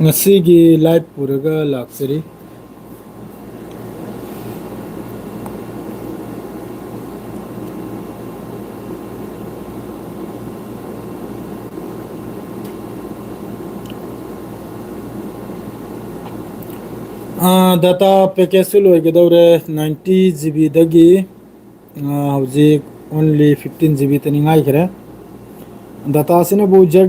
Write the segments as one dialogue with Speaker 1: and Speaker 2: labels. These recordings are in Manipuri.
Speaker 1: ngasi live puraga laksari data package lo ge dore 90 GB dagi hauji only 15 GB tani ngai kare data sine bu jar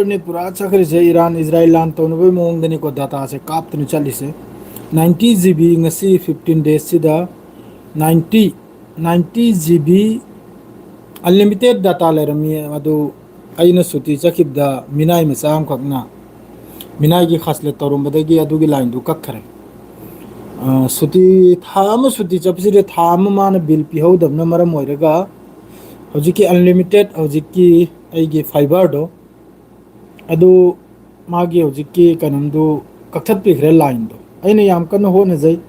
Speaker 1: ne pura chakri se Iran Israel lan to no mong dani ko data se kap tani chali se 90 GB ngasi 15 days sida 90 GB unlimited data lerami adu aina suti chakibda minai masam khakna minai gi khasle torum badagi adu gi line du kakhare suti thama suti chapsire thama mana bill pi hodam na maram oiraga hojiki unlimited hojiki aigi fiber do adu magi hojiki kanum du kakthat pi khre line do aina yam kan ho na jai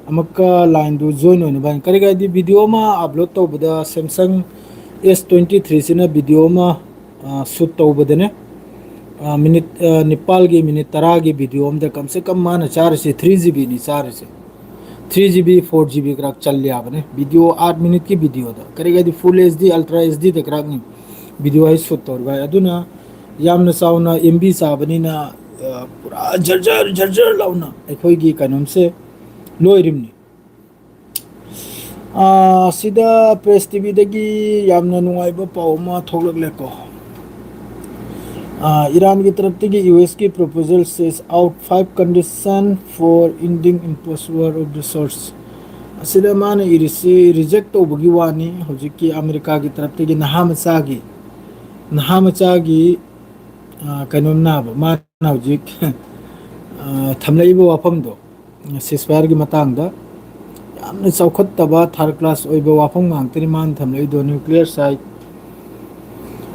Speaker 1: amaka line du join oina ban kariga di video ma upload to bada Samsung S23 sina video ma shoot to badane minute Nepal की minute 13 की वीडियो हम कम से कम मान 4 से 3 GB नहीं 4 से 3 GB 4 GB क्रक चल लिया आपने वीडियो 8 मिनट की वीडियो था करेगा दी फुल HD अल्ट्रा HD तक क्रक नहीं वीडियो है शूट और भाई अदुना याम न साउना MB साबनी ना पूरा जर्जर लाउना अखोई की कानून से लोइरिमनी सिदा प्रेस टीवी दगी याम न नुआइबा पाउमा थोलक लेको ईरान की तरफ से यूएस की प्रपोजल सेज out 5 condition for ending imposed war of the source असिदा माने इरिसे रिजेक्ट तौबगी वानी हजिकी अमेरिका की तरफ से नहा मचागी कनोम नाब माना हजिक थमलैबो वाफम दो सिसफायर की मतंगदा यामने चौखत्तबा थर्ड क्लास ओइबो वाफम गांगतरी मान थमलैदो न्यूक्लियर साइट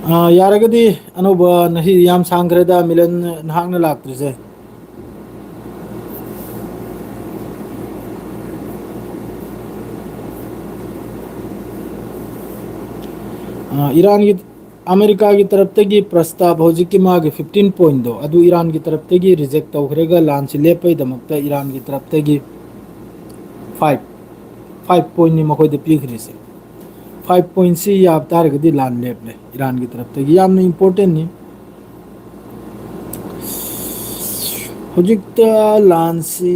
Speaker 1: यारगदी अनोबा नही याम सांग्रेदा मिलन नहांगना लाक्त्रिसे ईरान की अमेरिका की तरफ से प्रस्ताव हजिकी मागे 15 पॉइंट दो अदु ईरान की तरफ से रिजेक्ट तौखरेगा लांच लेपै दमकता ईरान की तरफ से 5 पॉइंट नि मखोय दे पीखरिसे 5 पॉइंट से याब तारगदी लान लेपले ईरान की तरफ से यामना इंपोर्टेंट नि हजिकता लांसी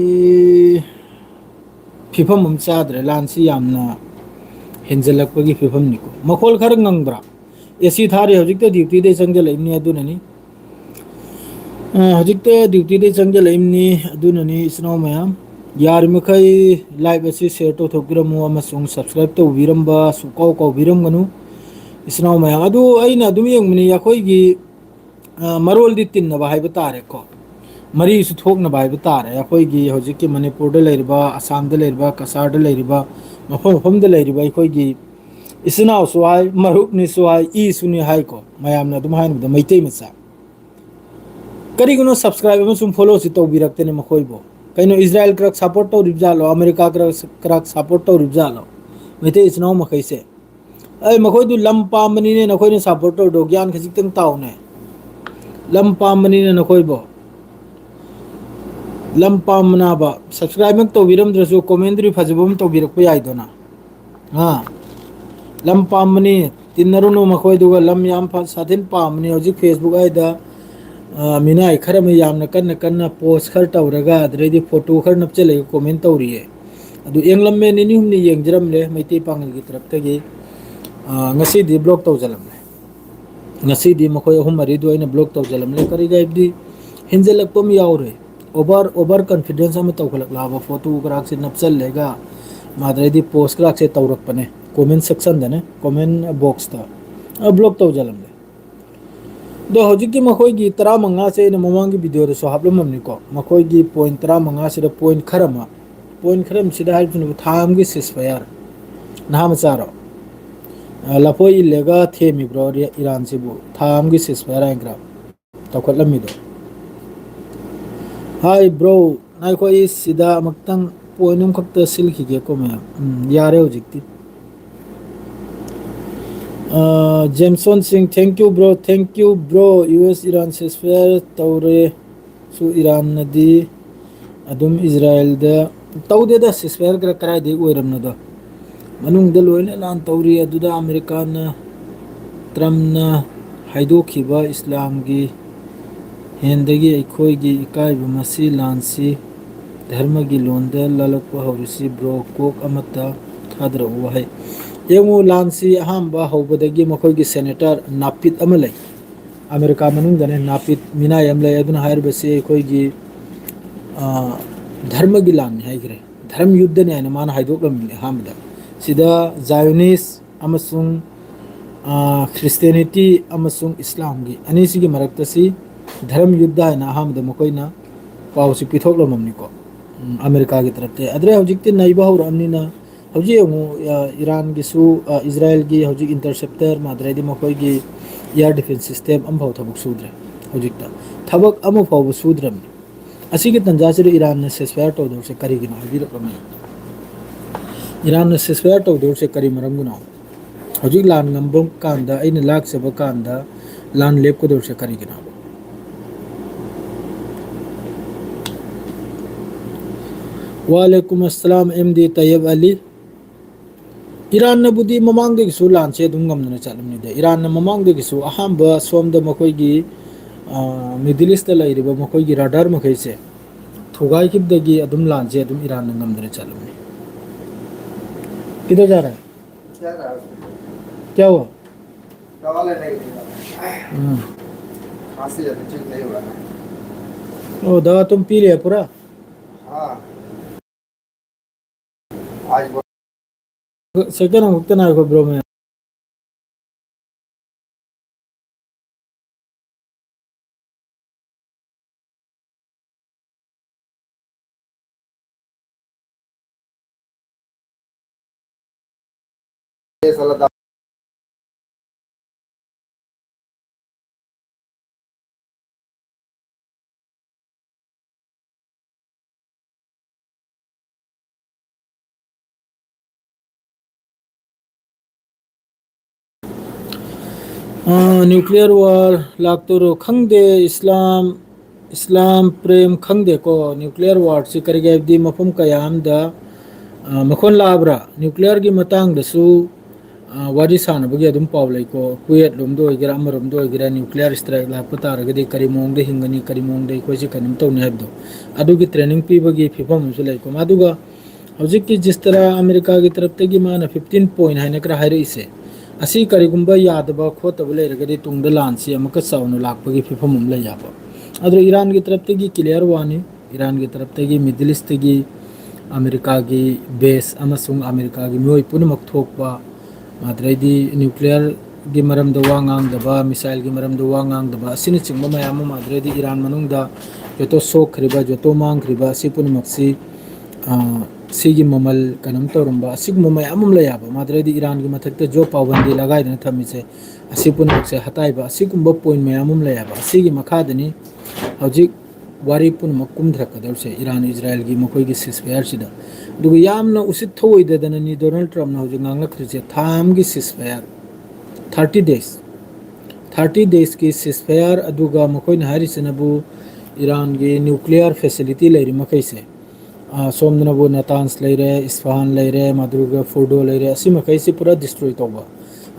Speaker 1: फिफम हम चाद्रे लांसी यामना हेंजलकपगी फिफम निको मखोल खर ngangbra एसी थारे हजिकता ड्यूटी दे चंगजलैमनी अदुननी हजिकता ड्यूटी दे चंगजलैमनी अदुननी इसनो मयाम यार मखै लाइव असी शेयर तो थोकिरमु अमसुंग सब्सक्राइब तो विरंबा सुकाव को विरमगनु इसनो मयाम अदु अइना अदुम यंगमनी याखोयगी मरोल दी तिन्नबा हाइबा तारे को मरी सु थोकनबा हाइबा तारे याखोयगी हजिकि मणिपुर दे लैरिबा असम दे लैरिबा कसार दे लैरिबा मफम दे लैरिबा याखोयगी इसनाव सुहाय मरुक नि सुहाय ई सुनि हाय को मयामना अदुम हाइनबदा मैतै मचा करिगुनो सब्सक्राइब अमसुंग फॉलो सि तौबिरक्तने मखोयबो कहीं इज्राइल क्रक सपोर्ट तो रिब्जालो अमेरिका क्रक सपोर्ट तो रिब्जालो मैते इसनाव मखैसे अय मखोय दु लम पामनी ने नखोय ने सपोर्ट तो ज्ञान खजितंग तावने लम पामनी ने नखोय बो लम पामना बा सब्सक्राइब तो विरम द्रसु कमेंट्री फजबम तो बिरक पे आइदोना हां लम पामनी तिनरुनो मखोय दुगा लम याम साथिन पामनी हजि फेसबुक आइदा मिनाई खर में यामना कन्न कन्न पोस्ट खर तौरगा अदरेदी फोटो खर नपचले कमेंट तौरिए अदु एंगलम में निनी हमनी येंगजरम ले मैती पांगल की तरफ तगी ngasi di blog tawjalam le ngasi di makoy ahum mari du aina blog tawjalam le kari gaib di hinjelak pom yaure over confidence am tawkhalak laba photo krak se napsal lega madre di post krak se tawrak pane comment section dane comment box ta blog tawjalam le दो हजिकी मखोयगी 15 से न ममांगी वीडियो रे सो हाबलममनि को मखोयगी पॉइंट 15 से पॉइंट खरम सिदा हाइबनु थामगी सिसफायर नाम चारो लफोय इलेगा थेमी ब्रो ईरान सिबु थामगी सिसफायर आइग्रा तखलमिदो हाय ब्रो नाय को इस सिदा मक्तंग पॉइंट खक्त सिलखी के को मैं यारे हजिकती Jameson Singh thank you bro US Iran ceasefire तौरे सु ईरान नदी अदुम इजराइल दा तौदेदा सिस्फायर करा कराई दे ओइरमनदो मनुंग दा लोइना लान तौरी अदुदा अमेरिका ना ट्रम्पना हाइदोखिबा इस्लाम की हेंदगी अखोइगी इकाइबा मसी लानसी धर्म की लोंदा ललकपा हौरिसी ब्रो कोक अमता थादरबो है येंगो लानसी अहमबा हौबदगी मखोइगी सेनेटर नापित अमा लई अमेरिका मनुंग दने नापित मिनाय अम लई अदुना हाइरबसी अखोइगी धर्म की लान हाइग्रे धर्म युद्ध ने आइना मान हाइदोकलमनि अहमदा सिदा जायोनिस अमसुंग ख्रिस्टियनिटी अमसुंग इस्लाम की अनीसिगी मरक्तसी धर्म युद्ध है अहमद मकोइना पाउसी पिथोकलमनिको अमेरिका की तरफ से अदरे हजिकते नईबा हौरमनिना हौजी ईरान की सु इजराइल की हौजी इंटरसेप्टर माद्रेदी मकोइगी एयर डिफेंस सिस्टम अमफाव थबक सुद्रे हजिकता थबक अमफाव सुद्रमनि असिगी तंजासिरे ईरान ने सेसफायर तौदर से करिगिना हबिरकमनि ईरान ने सेसफायर तौदर से करि मरमगुना हजिक लान ngambam kanda aina laksaba kanda lan lepkodor se karigina वालेकुम अस्सलाम एमडी तैयब अली ईरान ने बुदी ममांग दे किसु लान से दुंगम ने चलमनि दे ईरान ने ममांग दे किसु अहम ब सोम द मकोइगी मिडिल ईस्ट लाइरिबा मकोइगी राडार मखैसे थुगाई किबदगी अदुम लान से अदुम ईरान ने ngam ने चलमनि किधर जा रहा है क्या हुआ
Speaker 2: दवा लेने के लिए खांसी जल्दी ठीक नहीं हो रहा है
Speaker 1: ओ दवा तुम पी लिया पूरा
Speaker 2: हाँ आज
Speaker 1: सेकंड वक्त ना को ब्रो में
Speaker 2: ये साला
Speaker 1: न्यूक्लियर वार लागतोरो खंगदे इस्लाम इस्लाम प्रेम खंगदे को न्यूक्लियर वार से करगे दी मफम कयाम दा मखोन लाब्रा न्यूक्लियर की मतंग दसु वारी सानबगी अदुम पावलै को कुएट लोमदो इगरा अमरोमदो इगरा न्यूक्लियर स्ट्राइक लाप तारगदी करी मोंग दे हिंगनी करी मोंग दे कोइसे कनिम तौने हबदो अदुगी ट्रेनिंग पीबगी फिफम सु लै को मादुगा हौजिक की जिस तरह अमेरिका की तरफ तगी माना 15 पॉइंट है नकरा हाइरइसे असी करिगुंबा यादबा खोतबा लेरगदी तुंगदा लानसी अमका चावनो लाकपगी फिफम अम लैयाबा अदो ईरान की तरफ तगी क्लियर वानी ईरान की तरफ तगी मिडिल ईस्ट तगी अमेरिका की बेस अमसुंग अमेरिका की मोय पुनमक थोकपा माद्रेदी न्यूक्लियर की मरमदा वा ngang मिसाइल की मरमदा वा ngang असिनि चिंगबा मयाम माद्रेदी ईरान मनुंगदा जोतो सोखरिबा जोतो मांगरिबा असि पुनमक्सी सिगी ममल कनम तौरंबा असिगुम मयाम लयाबा माद्रेदी ईरान की मथकते जो पाबंदी लगाइदना थमिसे असि पुनमक्से हताइबा असिगुम पॉइंट मयाम लयाबा असिगी मखादनी हौजिक वारी पुनमक कुमधरकदरसे ईरान इजराइल की मकोई की सिसफायर सिदा दुगु यामना उसित थोइददननी डोनाल्ड ट्रम्प ना हौजिक nganglakhrije थाम की सिसफायर 30 डेज की सिसफायर अदुगा मकोई ना हारिसनबु ईरान की न्यूक्लियर फैसिलिटी लेरि मखैसे सोमदनबु नतान्स लेरे इस्फहान लेरे मदुगा फोर्डो लेरे असि मखैसे पूरा डिस्ट्रॉय तौबा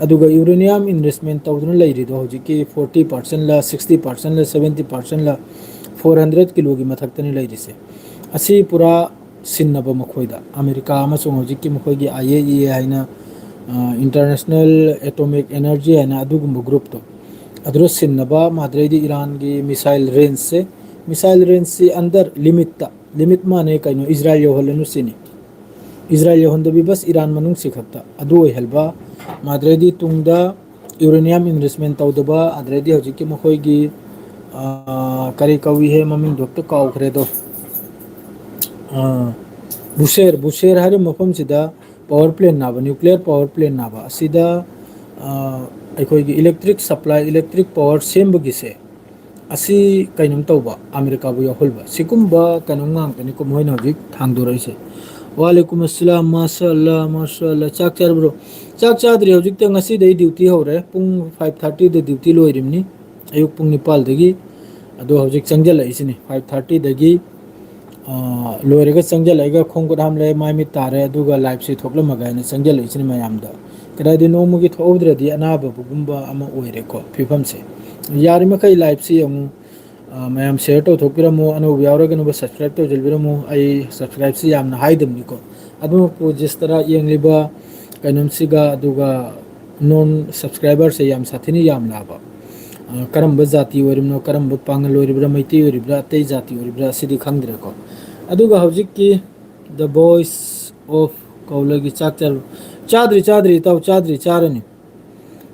Speaker 1: अदुगा यूरेनियम इन्वेस्टमेंट तौदुना लेरिदो हौजिकी 40% ला 60% ला 70% ला 400 किलो की मथक्तनी लेरिसे असि पूरा सिन्नबा मखोइदा अमेरिका अमसुंग हौजिकी मखोइगी IAEA हाइना इंटरनेशनल एटॉमिक एनर्जी हाइना अदुगुम ग्रुप तो अदरो सिन्नबा माद्रेदी ईरान की मिसाइल रेंज से अंदर लिमिट माने कइनो इजराइल योहलनु सिनी इजराइल योहंदबी बस ईरान मनुंग सिखता अदु ओइहलबा माद्रेदी तुंगदा यूरेनियम इन्वेस्टमेंट तौदबा अद्रेदी हौजिकी मखोइगी करी कवी है ममिंग डॉक्टर काउखरे दो बुशेर हर मफम सिदा पावर प्लेन नाबा न्यूक्लियर पावर प्लेन नाबा सिदा अखोइगी इलेक्ट्रिक सप्लाई इलेक्ट्रिक पावर सेमबगिसे असि कइनम तौबा अमेरिका बु याहुलबा सिकुंबा कनम ngang को मोइन हजिक थांगदोरैसे वालेकुम अस्सलाम माशाअल्लाह चाक चार ब्रो चाक चाद्रि हजिक त ngasi दे ड्यूटी हौरे पुंग 5:30 दे ड्यूटी लोइरिमनी अयुक पुंग 9 दगी ꯑꯗꯣ ꯍꯧꯖꯤꯛ ꯆꯪꯖꯜꯂꯛꯏꯁꯤꯅꯤ 5:30 ꯂꯣꯏꯔꯒ ꯆꯪꯖꯜꯂꯛꯑꯒ ꯈꯣꯡ ꯈꯨꯠ ꯍꯥꯝꯂꯦ ꯃꯥꯏ ꯃꯤꯠ ꯇꯥꯔꯦ ꯑꯗꯨꯒ ꯂꯥꯏꯚꯁꯤ ꯊꯣꯛꯂꯝꯃꯒ ꯍꯥꯏꯅ ꯆꯪꯖꯜꯂꯛꯏꯁꯤని ꯃꯌꯥꯝꯗ ꯀꯗꯥꯏꯗꯤ ꯅꯣꯡꯃꯒꯤ ꯊꯣꯛꯍꯧꯗ꯭ꯔꯗꯤ ꯑꯅꯥꯕꯒꯨꯝꯕ ꯑꯃ ꯑꯣꯏꯔꯦꯀꯣ ꯐꯤꯕꯝꯁꯦ ꯌꯥꯔꯤꯃꯈꯩ ꯂꯥꯏꯚꯁꯤ ꯌꯦꯡꯉꯨ ꯃꯌꯥꯝ ꯁꯦꯌꯔ ꯇꯧꯊꯣꯛꯄꯤꯔꯝꯃꯨ ꯑꯅꯧꯕ ꯌꯥꯎꯔꯒꯅꯕ ꯁꯕꯁꯀ꯭ꯔꯥꯏꯕ ꯇꯧꯁꯤꯟꯕꯤꯔꯝꯃꯨ ꯑꯩ ꯁꯕꯁꯀ꯭ꯔꯥꯏꯕꯁꯤ ꯌꯥꯝꯅ ꯍꯥꯏꯗꯕꯅꯤꯀꯣ ꯑꯗꯨꯃꯛꯄꯨ ꯖꯤꯁꯇꯔ ꯌꯦꯡꯂꯤꯕ ꯀꯩꯅꯣꯝꯁꯤꯒ ꯑꯗꯨꯒ ꯅꯣꯟ ꯁꯕꯁꯀ꯭ꯔꯥꯏꯕꯔꯁꯦ ꯌꯥꯝ ꯁꯥꯊꯤꯅ ꯌꯥꯝꯂꯛꯑꯕ ꯀꯔꯝꯕ ꯖꯥꯇꯤ ꯑꯣꯏꯔꯤꯕꯅꯣ ꯀꯔꯝꯕ ꯄꯥꯡꯒꯜ ꯑꯣꯏꯔꯤꯕ꯭ꯔꯥ ꯃꯩꯇꯩ ꯑꯣꯏꯔꯤꯕ꯭ꯔꯥ ꯑꯇꯩ ꯖꯥꯇꯤ ꯑꯣꯏꯔꯤꯕ꯭ꯔꯥ ꯑꯁꯤꯗꯤ ꯈꯪꯗ꯭ꯔꯦꯀꯣ ꯑꯗꯨꯒ ꯍꯧꯖꯤꯛꯀꯤ ꯗ ꯚꯣꯏꯁ ꯑꯣꯐ ꯀꯧꯂꯒꯤ ꯆꯥꯛ ꯆꯥꯗ꯭ꯔꯤ ꯏꯇꯥꯎ ꯆꯥꯗ꯭ꯔꯤ ꯆꯥꯔꯅꯤ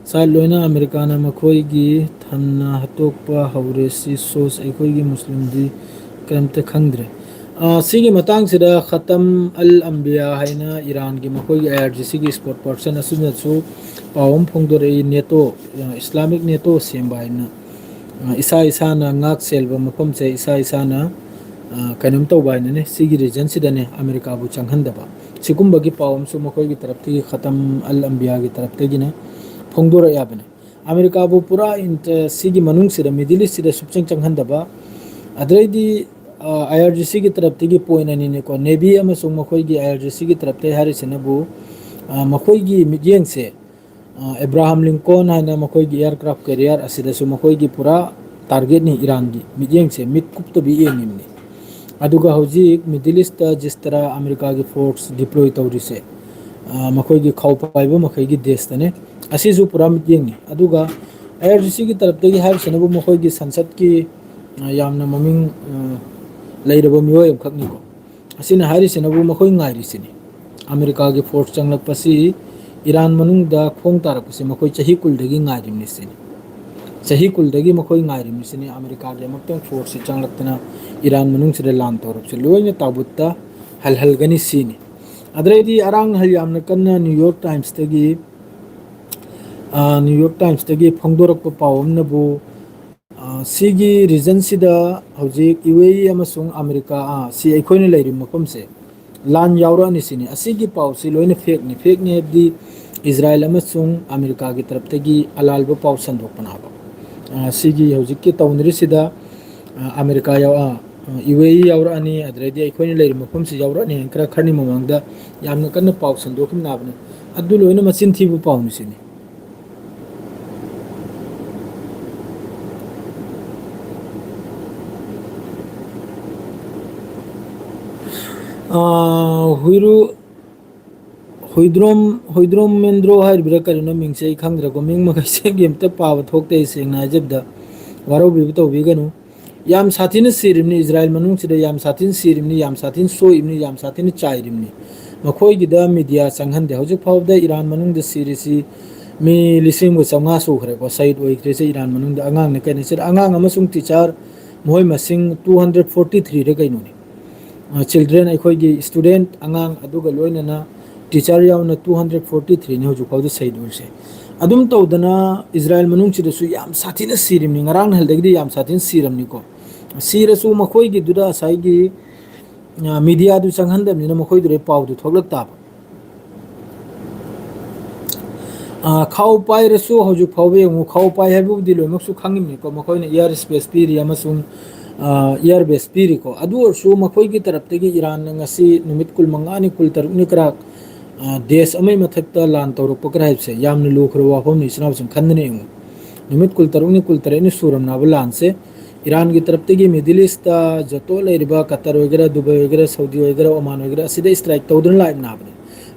Speaker 1: ꯁꯥꯏꯠ ꯂꯣꯏꯅ ꯑꯃꯦꯔꯤꯀꯥꯅ ꯃꯈꯣꯏꯒꯤ ꯊꯟꯅ ꯍꯥꯠꯇꯣꯛꯄ ꯍꯧꯔꯦ ꯁꯤ ꯁꯣꯁ ꯑꯩꯈꯣꯏꯒꯤ ꯃꯨꯁꯂꯤꯝꯗꯤ ꯀꯔꯤꯝꯇ ꯈꯪꯗ꯭ꯔꯦ ꯁꯤꯒꯤ ꯃꯇꯥꯡꯁꯤꯗ ꯈꯇꯝ ꯑꯜ ꯑꯝꯕꯤꯌꯥ ꯍꯥꯏꯅ ꯏꯔꯥꯟꯒꯤ ꯃꯈꯣꯏꯒꯤ IRGCꯒꯤ ꯏꯁꯄꯣꯔꯠ ꯄꯥꯔꯁꯟ ꯑꯁꯤꯅꯁꯨ ꯄꯥꯎ ꯑꯃ ꯐꯣꯡꯗꯣꯔꯛꯏ ꯅꯦꯇꯣ ꯏꯁꯂꯥꯃꯤꯛ ꯅꯦꯇꯣ ꯁꯦꯝꯕ ꯍꯥꯏꯅ ꯏꯁꯥ ꯏꯁꯥꯅ ꯉꯥꯛ ꯁꯦꯜꯕ ꯃꯐꯝꯁꯦ ꯏꯁꯥ ꯏꯁꯥꯅ ꯀꯩꯅꯣꯝ ꯇꯧꯕ ꯍꯥꯏꯅꯅꯦ ꯁꯤꯒꯤ ꯔꯤꯖꯟꯁꯤꯗꯅꯦ ꯑꯃꯦꯔꯤꯀꯥꯕꯨ ꯆꯪꯍꯟꯗꯕ ꯁꯤꯒꯨꯝꯕꯒꯤ ꯄꯥꯎ ꯑꯃꯁꯨ ꯃꯈꯣꯏꯒꯤ ꯇꯔꯞꯇꯒꯤ ꯈꯇꯝ ꯑꯜ ꯑꯝꯕꯤꯌꯥꯒꯤ ꯇꯔꯞꯇꯒꯤꯅ ꯐꯣꯡꯗꯣꯔꯛꯑꯕꯅꯤ ꯑꯃꯦꯔꯤꯀꯥꯕꯨ ꯄꯨꯔꯥ ꯁꯤꯒꯤ ꯃꯅꯨꯡꯁꯤꯗ ꯃꯤꯗꯜ ꯏꯁꯁꯤꯗ ꯁꯨꯞꯆꯪ ꯆꯪꯍꯟꯗꯕ ꯑꯗꯩꯗꯤ IRGCꯒꯤ ꯇꯔꯞꯇꯒꯤ ꯄꯣꯏꯟ ꯑꯅꯤꯅꯦꯀꯣ ꯅꯦꯚꯤ ꯑꯃꯁꯨꯡ ꯃꯈꯣꯏꯒꯤ IRGCꯒꯤ ꯇꯔꯞꯇꯒꯤ ꯍꯥꯏꯔꯤꯁꯤꯅꯕꯨ ꯃꯈꯣꯏꯒꯤ ꯃꯤꯠꯌꯦꯡꯁꯦ ꯑꯦꯕ꯭ꯔꯥꯍꯥꯝ ꯂꯤꯡꯀꯣꯟ ꯍꯥꯏꯅ ꯃꯈꯣꯏꯒꯤ ꯏꯌꯥꯔꯀ꯭ꯔꯥꯐ ꯀꯦꯔꯤꯌꯔ ꯑꯁꯤꯗꯁꯨ ꯃꯈꯣꯏꯒꯤ ꯄꯨꯔꯥ ꯇꯥꯔꯒꯦꯠꯅꯤ ꯏꯔꯥꯟꯒꯤ ꯃꯤꯠꯌꯦꯡꯁꯦ ꯃꯤꯠ ꯀꯨꯞꯇꯕꯤ ꯌꯦꯡꯉꯤꯕꯅꯤ ꯑꯗꯨꯒ ꯍꯧꯖꯤꯛ ꯃꯤꯗꯜ ꯏꯁꯇ ꯖꯤꯁꯇꯔꯥ ꯑꯃꯦꯔꯤꯀꯥꯒꯤ ꯐꯣꯔꯁ ꯗꯤꯄ꯭ꯂꯣꯏ ꯇꯧꯔꯤꯁꯦ ꯃꯈꯣꯏꯒꯤ ꯈꯥꯎ ꯄꯥꯏꯕ ꯃꯈꯩꯒꯤ ꯗꯦꯁꯇꯅꯦ ꯑꯁꯤꯁꯨ ꯄꯨꯔꯥ ꯃꯤꯠꯌꯦꯡꯅꯤ ꯑꯗꯨꯒ IRGCꯒꯤ ꯇꯔꯞꯇꯒꯤ ꯍꯥꯏꯔꯤꯁꯤꯅꯕꯨ ꯃꯈꯣꯏꯒꯤ ꯁꯪꯁꯠꯀꯤ ꯌꯥꯝꯅ ꯃꯃꯤꯡ ꯂꯩꯔꯕ ꯃꯤꯑꯣꯏ ꯑꯃꯈꯛꯅꯤꯀꯣ ꯑꯁꯤꯅ ꯍꯥꯏꯔꯤꯁꯤꯅꯕꯨ ꯃꯈꯣꯏ ꯉꯥꯏꯔꯤꯁꯤꯅꯤ ꯑꯃꯦꯔꯤꯀꯥꯒꯤ ꯐꯣꯔꯁ ꯆꯪꯂꯛꯄꯁꯤ ꯏꯔꯥꯟ ꯃꯅꯨꯡꯗ ꯈꯣꯡ ꯇꯥꯔꯛꯄꯁꯤ ꯃꯈꯣꯏ ꯆꯍꯤ 10ꯗꯒꯤ ꯉꯥꯏꯔꯤꯕꯅꯤ ꯁꯤꯅꯤ ꯆꯍꯤ 10ꯗꯒꯤ ꯃꯈꯣꯏ ꯉꯥꯏꯔꯤꯕꯁꯤꯅꯤ ꯑꯃꯦꯔꯤꯀꯥꯒꯤ ꯑꯃꯨꯛꯇꯪ ꯐꯣꯔꯁꯁꯤ ꯆꯪꯂꯛꯇꯅ ꯏꯔꯥꯟ ꯃꯅꯨꯡꯁꯤꯗ ꯂꯥꯟ ꯇꯧꯔꯕꯁꯤ ꯂꯣꯏꯅ ꯇꯥꯕꯨꯠꯇ ꯍꯜꯍꯜꯒꯅꯤ ꯁꯤꯅꯤ ꯑꯗꯩꯗꯤ ꯑꯔꯥꯡ ꯅꯍꯜ ꯌꯥꯝꯅ ꯀꯟꯅ ꯅ꯭ꯌꯨ ꯌꯣꯔꯛ ꯇꯥꯏꯝꯁꯇꯒꯤ ꯐꯣꯡꯗꯣꯔꯛꯄ ꯄꯥꯎ ꯑꯃꯅꯕꯨ ꯁꯤꯒꯤ ꯔꯤꯖꯟꯁꯤꯗ ꯍꯧꯖꯤꯛ UAE ꯑꯃꯁꯨꯡ ꯑꯃꯦꯔꯤꯀꯥ ꯁꯤ ꯑꯩꯈꯣꯏꯅ ꯂꯩꯔꯤꯕ ꯃꯐꯝꯁꯦ ꯂꯥꯟ ꯌꯥꯎꯔꯛꯑꯅꯤ ꯁꯤꯅꯤ ꯑꯁꯤꯒꯤ ꯄꯥꯎꯁꯤ ꯂꯣꯏꯅ ꯐꯦꯛꯅꯤ ꯍꯥꯏꯕꯗꯤ ꯏꯖꯔꯥꯏꯜ ꯑꯃꯁꯨꯡ ꯑꯃꯦꯔꯤꯀꯥꯒꯤ ꯇꯔꯞꯇꯒꯤ ꯑꯂꯥꯟꯕ ꯄꯥꯎ ꯁꯟꯗꯣꯛꯄꯅꯦꯕ ꯁꯤꯒꯤ ꯍꯧꯖꯤꯛꯀꯤ ꯇꯧꯅꯔꯤꯁꯤꯗ ꯑꯃꯦꯔꯤꯀꯥ UAE ꯌꯥꯎꯔꯛꯑꯅꯤ ꯑꯗꯩꯗꯤ ꯑꯩꯈꯣꯏꯅ ꯂꯩꯔꯤꯕ ꯃꯐꯝꯁꯤ ꯌꯥꯎꯔꯛꯑꯅꯤ ꯈꯔꯅꯤ ꯃꯃꯥꯡꯗ ꯌꯥꯝꯅ ꯀꯟꯅ ꯄꯥꯎ ꯁꯟꯗꯣꯛꯈꯤꯕꯅꯕꯅꯤ ꯑꯗꯨ ꯂꯣꯏꯅ ꯃꯆꯤꯟ ꯊꯤꯕ ꯄꯥꯎꯅꯤ ꯁꯤꯅꯤ ꯍꯨꯏꯗ꯭ꯔꯣꯝ ꯃꯦꯟꯗ꯭ꯔꯣ ꯍꯥꯏꯔꯤꯕ꯭ꯔꯥ ꯀꯔꯤꯅꯣ ꯃꯤꯡꯁꯦ ꯑꯩ ꯈꯪꯗ꯭ꯔꯦꯀꯣ ꯃꯤꯡ ꯃꯈꯩꯁꯦ ꯑꯝꯇ ꯄꯥꯕ ꯊꯣꯛꯇꯦ ꯁꯦꯡꯅ ꯍꯥꯏꯖꯕꯗ ꯋꯥꯔꯧꯕꯤꯕ ꯇꯧꯕꯤꯒꯅꯨ ꯌꯥꯝ ꯁꯥꯊꯤꯅ ꯁꯤꯔꯤꯕꯅꯤ ꯏꯖꯔꯥꯏꯜ ꯃꯅꯨꯡꯁꯤꯗ ꯌꯥꯝ ꯁꯥꯊꯤꯅ ꯁꯤꯔꯤꯕꯅꯤ ꯌꯥꯝ ꯁꯥꯊꯤꯅ ꯁꯣꯛꯏꯕꯅꯤ ꯌꯥꯝ ꯁꯥꯊꯤꯅ ꯆꯥꯏꯔꯤꯕꯅꯤ ꯃꯈꯣꯏꯒꯤꯗ ꯃꯤꯗꯤꯌꯥ ꯆꯪꯍꯟꯗꯦ ꯍꯧꯖꯤꯛ ꯐꯥꯎꯕꯗ ꯏꯔꯥꯟ ꯃꯅꯨꯡꯗ ꯁꯤꯔꯤꯁꯤ ꯃꯤ 1,500,000 ꯁꯨꯈ꯭ꯔꯦꯀꯣ ꯁꯍꯤꯠ ꯑꯣꯏꯈ꯭ꯔꯤꯁꯦ ꯏꯔꯥꯟ ꯃꯅꯨꯡꯗ ꯑꯉꯥꯡꯅ ꯀꯩꯅ ꯁꯤꯗ ꯑꯉꯥꯡ ꯑꯃꯁꯨꯡ ꯇꯤꯆꯥꯔ ꯃꯈꯣꯏ ꯃꯁꯤꯡ 243ꯔ ꯀꯩꯅꯣꯅꯤ ꯆꯤꯜꯗ꯭ꯔꯦꯟ ꯑꯩꯈꯣꯏꯒꯤ ꯏꯁꯇꯨꯗꯦꯟ ꯑꯉꯥꯡ ꯑꯗꯨꯒ ꯂꯣꯏꯅꯅ ꯇꯤꯆꯔ ꯌꯥꯎꯅ 243ꯅꯤ ꯍꯧꯖꯤꯛ ꯐꯥꯎꯗ ꯁꯍꯤꯠ ꯑꯣꯏꯔꯤꯁꯦ ꯑꯗꯨꯝ ꯇꯧꯗꯅ ꯏꯖꯔꯥꯏꯜ ꯃꯅꯨꯡꯁꯤꯗꯁꯨ ꯌꯥꯝ ꯁꯥꯊꯤꯅ ꯁꯤꯔꯤꯕꯅꯤ ꯉꯔꯥꯡ ꯅꯍꯥꯟꯗꯒꯤꯗꯤ ꯌꯥꯝ ꯁꯥꯊꯤꯅ ꯁꯤꯔꯕꯅꯤꯀꯣ ꯁꯤꯔꯁꯨ ꯃꯈꯣꯏꯒꯤꯗꯨꯗ ꯉꯁꯥꯏꯒꯤ ꯃꯤꯗꯤꯌꯥꯗꯨ ꯆꯪꯍꯟꯗꯕꯅꯤꯅ ꯃꯈꯣꯏꯗꯨꯗ ꯄꯥꯎꯗꯨ ꯊꯣꯛꯂꯛ ꯇꯥꯕ ꯈꯥꯎ ꯄꯥꯏꯔꯁꯨ ꯍꯧꯖꯤꯛ ꯐꯥꯎꯕ ꯌꯦꯡꯉꯨ ꯈꯥꯎ ꯄꯥꯏ ꯍꯥꯏꯕꯕꯨꯗꯤ ꯂꯣꯏꯅꯃꯛꯁꯨ ꯈꯪꯉꯤꯕꯅꯤꯀꯣ ꯃꯈꯣꯏꯅ ꯏꯌꯥꯔ ꯏꯁꯄꯦꯁ ꯄꯤꯔꯤ ꯑꯃꯁꯨꯡ ꯏꯌꯥꯔ ꯕꯦꯁ ꯄꯤꯔꯤꯀꯣ ꯑꯗꯨ ꯑꯣꯏꯔꯁꯨ ꯃꯈꯣꯏꯒꯤ ꯇꯔꯞꯇꯒꯤ ꯏꯔꯥꯟꯅ ꯉꯁꯤ ꯅꯨꯃꯤꯠ 15ꯅꯤ 13ꯅꯤ ꯀꯔꯥꯛ ꯗꯦꯁ ꯑꯃꯒꯤ ꯃꯊꯛꯇ ꯂꯥꯟ ꯇꯧꯔꯛꯄ ꯀꯔꯥ ꯍꯥꯏꯕꯁꯦ ꯌꯥꯝꯅ ꯂꯨꯈ꯭ꯔꯕ ꯋꯥꯐꯝꯅꯤ ꯏꯆꯤꯟ ꯏꯅꯥꯎꯁꯤꯡ ꯈꯟꯗꯅ ꯌꯦꯡꯉꯨ ꯅꯨꯃꯤꯠ 13ꯅꯤ 14ꯅꯤ ꯁꯨꯔꯝꯅꯕ ꯂꯥꯟꯁꯦ ꯏꯔꯥꯟꯒꯤ ꯇꯔꯞꯇꯒꯤ ꯃꯤꯗꯜ ꯏꯁꯇ ꯖꯣꯇꯣ ꯂꯩꯔꯤꯕ ꯀꯇꯔ ꯑꯣꯏꯒꯦꯔꯥ ꯗꯨꯕꯥꯏ ꯑꯣꯏꯒꯦꯔꯥ ꯁꯥꯎꯗꯤ ꯑꯣꯏꯒꯦꯔꯥ ꯑꯣꯃꯥꯟ ꯑꯣꯏꯒꯦꯔꯥ ꯑꯁꯤꯗ ꯏꯁꯇ꯭ꯔꯥꯏꯛ ꯇꯧꯗꯨꯅ ꯂꯥꯛꯏꯕꯅꯤ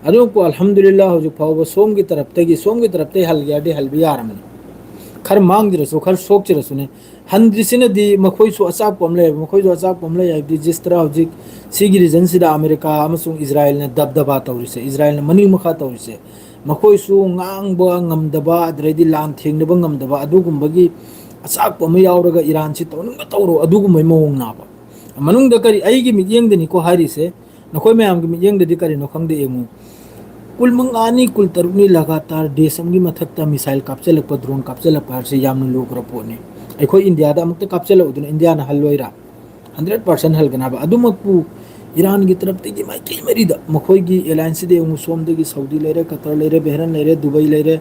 Speaker 1: ꯑꯗꯨꯕꯨ ꯑꯜꯍꯝꯗꯨꯂꯤꯜꯂꯥ ꯍꯧꯖꯤꯛ ꯐꯥꯎꯕ ꯁꯣꯝꯒꯤ ꯇꯔꯞꯇꯒꯤ ꯍꯜꯒꯦ ꯍꯥꯏꯔꯗꯤ ꯍꯜꯕ ꯌꯥꯔꯝꯃꯅꯤ ꯈꯔ ꯃꯥꯡꯖꯔꯁꯨ ꯈꯔ ꯁꯣꯛꯆꯔꯁꯨꯅꯦ ꯍꯟꯗ꯭ꯔꯤꯁꯤꯅꯗꯤ ꯃꯈꯣꯏꯁꯨ ꯑꯆꯥꯛꯄ ꯑꯃ ꯂꯩꯌꯦꯕ ꯃꯈꯣꯏꯁꯨ ꯑꯆꯥꯛꯄ ꯑꯃ ꯂꯩ ꯍꯥꯏꯕꯗꯤ ꯖꯤꯁꯇꯔꯥ ꯍꯧꯖꯤꯛ ꯁꯤꯒꯤ ꯔꯤꯖꯟꯁꯤꯗ ꯑꯃꯦꯔꯤꯀꯥ ꯑꯃꯁꯨꯡ ꯏꯖꯔꯥꯏꯜꯅ ꯗꯕꯗꯕा ꯇꯧꯔꯤꯁꯦ ꯏꯖꯔꯥꯏꯜꯅ ꯃꯅꯤꯡ ꯃꯈꯥ ꯇꯧꯔꯤꯁꯦ ꯃꯈꯣꯏꯁꯨ ꯉꯥꯡꯕ ꯉꯝꯗꯕ ꯑꯗꯩꯗꯤ ꯂꯥꯟ ꯊꯦꯡꯅꯕ ꯉꯝꯗꯕ ꯑꯗꯨꯒꯨꯝꯕꯒꯤ ꯑꯆꯥꯛꯄ ꯑꯃ ꯌꯥꯎꯔꯒ ꯏꯔꯥꯟꯁꯤ ꯇꯧꯅꯤꯡꯕ ꯇꯧꯔꯣ ꯑꯗꯨꯒꯨꯝꯕꯩ ꯃꯑꯣꯡ ꯅꯥꯕ ꯃꯅꯨꯡꯗ ꯀꯔꯤ ꯑꯩꯒꯤ ꯃꯤꯠꯌꯦꯡꯗꯅꯤꯀꯣ ꯍꯥꯏꯔꯤꯁꯦ ꯅꯈꯣꯏ ꯃꯌꯥꯝꯒꯤ ꯃꯤꯠꯌꯦꯡꯗꯗꯤ ꯀꯔꯤꯅꯣ ꯈꯪꯗꯦ ꯌꯦꯡꯉꯨ 15ꯅꯤ 13ꯅꯤ ꯂꯒꯥꯇꯥꯔ ꯗꯦꯁ ꯑꯃꯒꯤ ꯃꯊꯛꯇ ꯃꯤꯁꯥꯏꯜ ꯀꯥꯞꯁꯤꯜꯂꯛꯄ ꯗ꯭ꯔꯣꯟ ꯀꯥꯞꯁꯤꯜꯂꯛꯄ ꯍꯥꯏꯕꯁꯤ ꯌꯥꯝꯅ ꯂꯨꯈ꯭ꯔꯕ ꯄꯣꯠꯅꯤ ꯑꯩꯈꯣꯏ ꯏꯟꯗꯤꯌꯥꯗ ꯑꯃꯨꯛꯇ ꯀꯥꯞꯁꯤꯜꯂꯛꯎꯗꯨꯅ ꯏꯟꯗꯤꯌꯥꯅ ꯍꯜꯂꯣꯏꯔꯥ 100% ꯍꯜꯒꯅꯕ ꯑꯗꯨꯃꯛꯄꯨ ꯏꯔꯥꯟꯒꯤ ꯇꯔꯞꯇꯒꯤ ꯃꯥꯏꯀꯩ ꯃꯔꯤꯗ ꯃꯈꯣꯏꯒꯤ ꯑꯦꯂꯥꯏꯟꯁꯁꯤꯗ ꯌꯦꯡꯉꯨ ꯁꯣꯝꯗꯒꯤ ꯁꯥꯎꯗꯤ ꯂꯩꯔꯦ ꯀꯇꯔ ꯂꯩꯔꯦ ꯕꯦꯍꯔꯟ ꯂꯩꯔꯦ ꯗꯨꯕꯥꯏ ꯂꯩꯔꯦ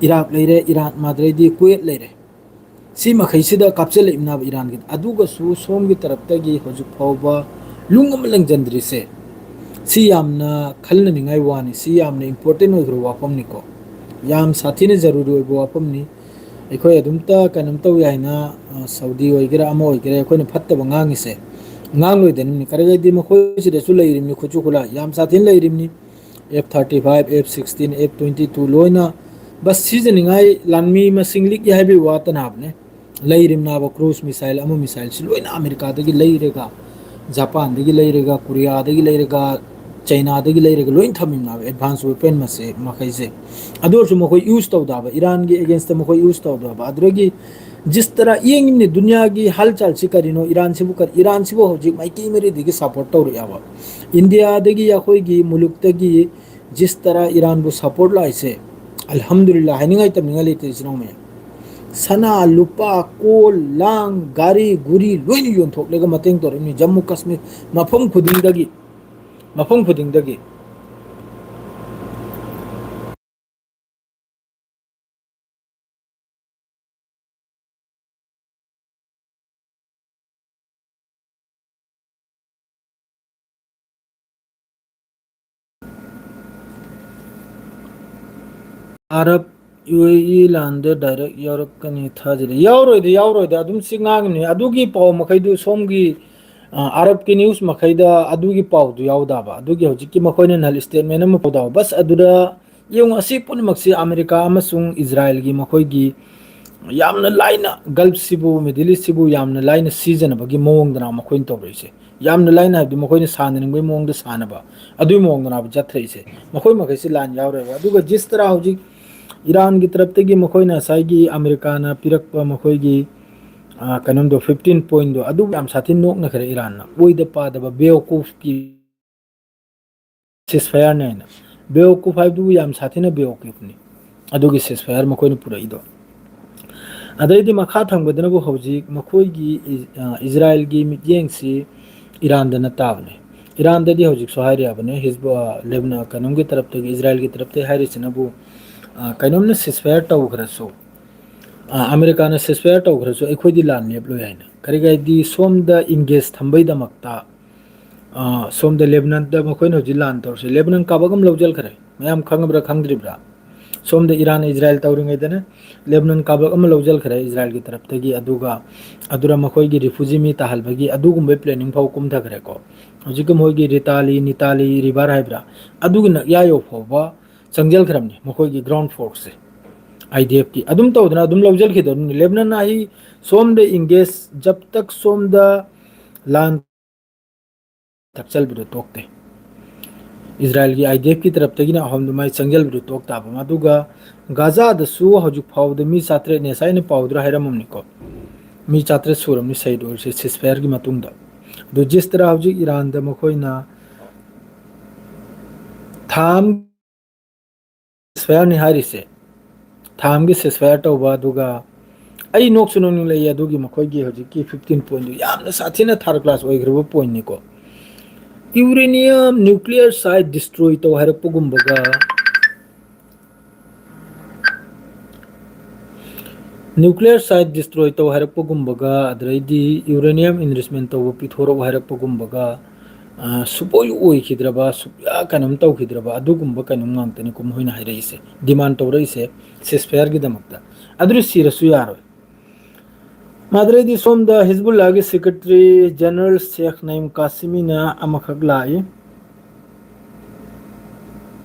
Speaker 1: ꯏꯔꯥꯛ ꯂꯩꯔꯦ ꯏꯔꯥꯟ ꯃꯥꯗ꯭ꯔꯩꯗꯤ ꯀꯨꯋꯦꯠ ꯂꯩꯔꯦ सी मखैसिदा कापचलइबनाब ईरान की अदुगसु सोम की तरफ हजू फाउबा लुंग अम लंजंद्रिसे सी यामना खलननिंगाई वानी सी यामना इम्पोर्टेंट ओइग्रो वाफमनिको याम साथीने जरूरी ओइबो वाफमनी अखोई अदुमता कनम तौ याइना सऊदी ओइगेरा अमा ओइगेरा अखोइना फत्तबा ngangiसे ngangloi karagadi मखोइ सिदसु लैरिमनि खुचु खुला याम साथीन लैरिमनि F-35 F-16 F-22 लोइना बस सीजनिंगाई लानमी मसिंगलिक याबे वातनाबने लैरिमनाबा क्रूज मिसाइल अमु मिसाइल सि लोइना अमेरिका दगी लैरेगा जापान दगी लैरेगा कोरिया दगी लैरेगा चाइना दगी लैरेगा लोइन थमिमनाबा एडवांस वेपन मसे मखैसे अदोरसु मखोइ यूज तौदाबा ईरान की अगेंस्ट मखोइ यूज तौदाबा अदरगी जिस तरह ये दुनिया की हलचल से करीनो ईरान से हजिक माइकी मेरी दिगी सपोर्ट तौर याबा इंडिया दगी अखोइगी मुलुक दगी जिस तरह ईरान बु सपोर्ट लाइसे अल्हम्दुलिल्लाह हाइनिंगाई तमनिंगा लेते इसनो में सना लुपा कोल लांग गारी गुरी लोइन योंथोकलेगा मतेंग तौरनि जम्मू कश्मीर मफम खुदिंदगी अरब यूएई लांदे डायरेक्ट यावरकनी थाजरे यावरोइदे अदुम सिंगांगनि अदुगी पाव मखैदु सोमगी अरब की न्यूज़ मखैदा अदुगी पावदु यावदाबा अदुगी हजिकी मखोइना नल स्टेटमेंट अमा पावदाबा बस अदुदा yung asi punmakse America amasung Israel gi मखोइगी यामना लाइना गल्फ सिबु मिडिल ईस्ट सिबु यामना लाइना सीजनबगी मओंगदना मखोइन तौरैसे यामना लाइना हाबदि मखोइना साननिंगबै मओंगदा सानबा अदुइ मओंगदना जथ्रैसे मखोइ मखैसे लान यावरेबा अदुगा जिस तरह हजिक ईरान की तरफ तगी मखोइना साइगी अमेरिका ना पिरकपा मखोइगी कनमदो 15 पॉइंट दो अदु याम साथिन नोक नखरे ईरान ना ओइदा पादबा बेवकूफ की सिसफायर ने बेवकूफ हाइबदु याम साथिना बेवकूफनी अदुगी सिसफायर मखोइना पुरैदो अदैदी मखा थंगबदनबु हौजिक मखोइगी इजराइल की मिटयेंगसी ईरान दना ताबने ईरान ददी हौजिक सो हाइरियाबने हिजबा लेबना कनम की तरफ तगी इजराइल की तरफ ते हाइरिसनबु कनमने सिसफायर तौग्रसो अमेरिका ने सिसफायर तौग्रसो अखोइदी लान लेबलो याइना करिगैदी सोमदा इंगेज थंबैदमक्ता सोमदा लेबनान द मखोइन हौजि लान तौरसे लेबनान काबगम लौजल खरे मयाम खंगब्रा खंगद्रिब्रा सोमदा ईरान इजराइल तौरिंगैदने लेबनान काबक अमा लौजल खरे इजराइल की तरफ तगी अदुरा मखोइगी रिफ्यूजी मी ताहलबगी अदुगुम्बे प्लानिंग फाउ कुमथखरे को हजिक मोइगी Ritali Nitali river हाइब्रा अदुगी नयायो फाउबा चंगजल खरमनी मखोइगी ground force से आईडीएफ की अदुम तौदना अदुम लौजल खिदोनी लेबनान आही सोमदा इंगेज जब तक सोमदा लान तक चल बिदो तोकते इजराइल की आईडीएफ की तरफ तगी ना हमदुमाई चंगजल बिदो तोकता मदुगा गाजा दसु हजुक फाउद मी सात्रे ने साइने पाउद्रा हैरममनिको मी चात्रे सुरमनी सैड और से सिसफायर की मतुंगदा दो जिस तरह हजुक ईरान द मखोइना थाम सिसफायर नि हारिसे थाम की सिसफायर तौबा दुगा आई नोक सुनोनी लई अदुगी मखोइगी हजुकी 15 पॉइंट यामना साथीना थर्ड क्लास ओइग्रबो पॉइंट निको यूरेनियम न्यूक्लियर साइट डिस्ट्रॉय तो हरपगुंबगा न्यूक्लियर साइट डिस्ट्रॉय तो हरपगुंबगा अदरैदी यूरेनियम इनरिचमेंट तो पिथोरो हरपगुंबगा सुपोय ओइखिद्रबा सुया कनम तौखिद्रबा अदुगुंबा कनम ngangtani kum hoina hairaise demand tawraise ceasefire gi damakta adru sirasu yaroy madredi somda hizbullah gi secretary general sheikh naim qasimi na amakhak lai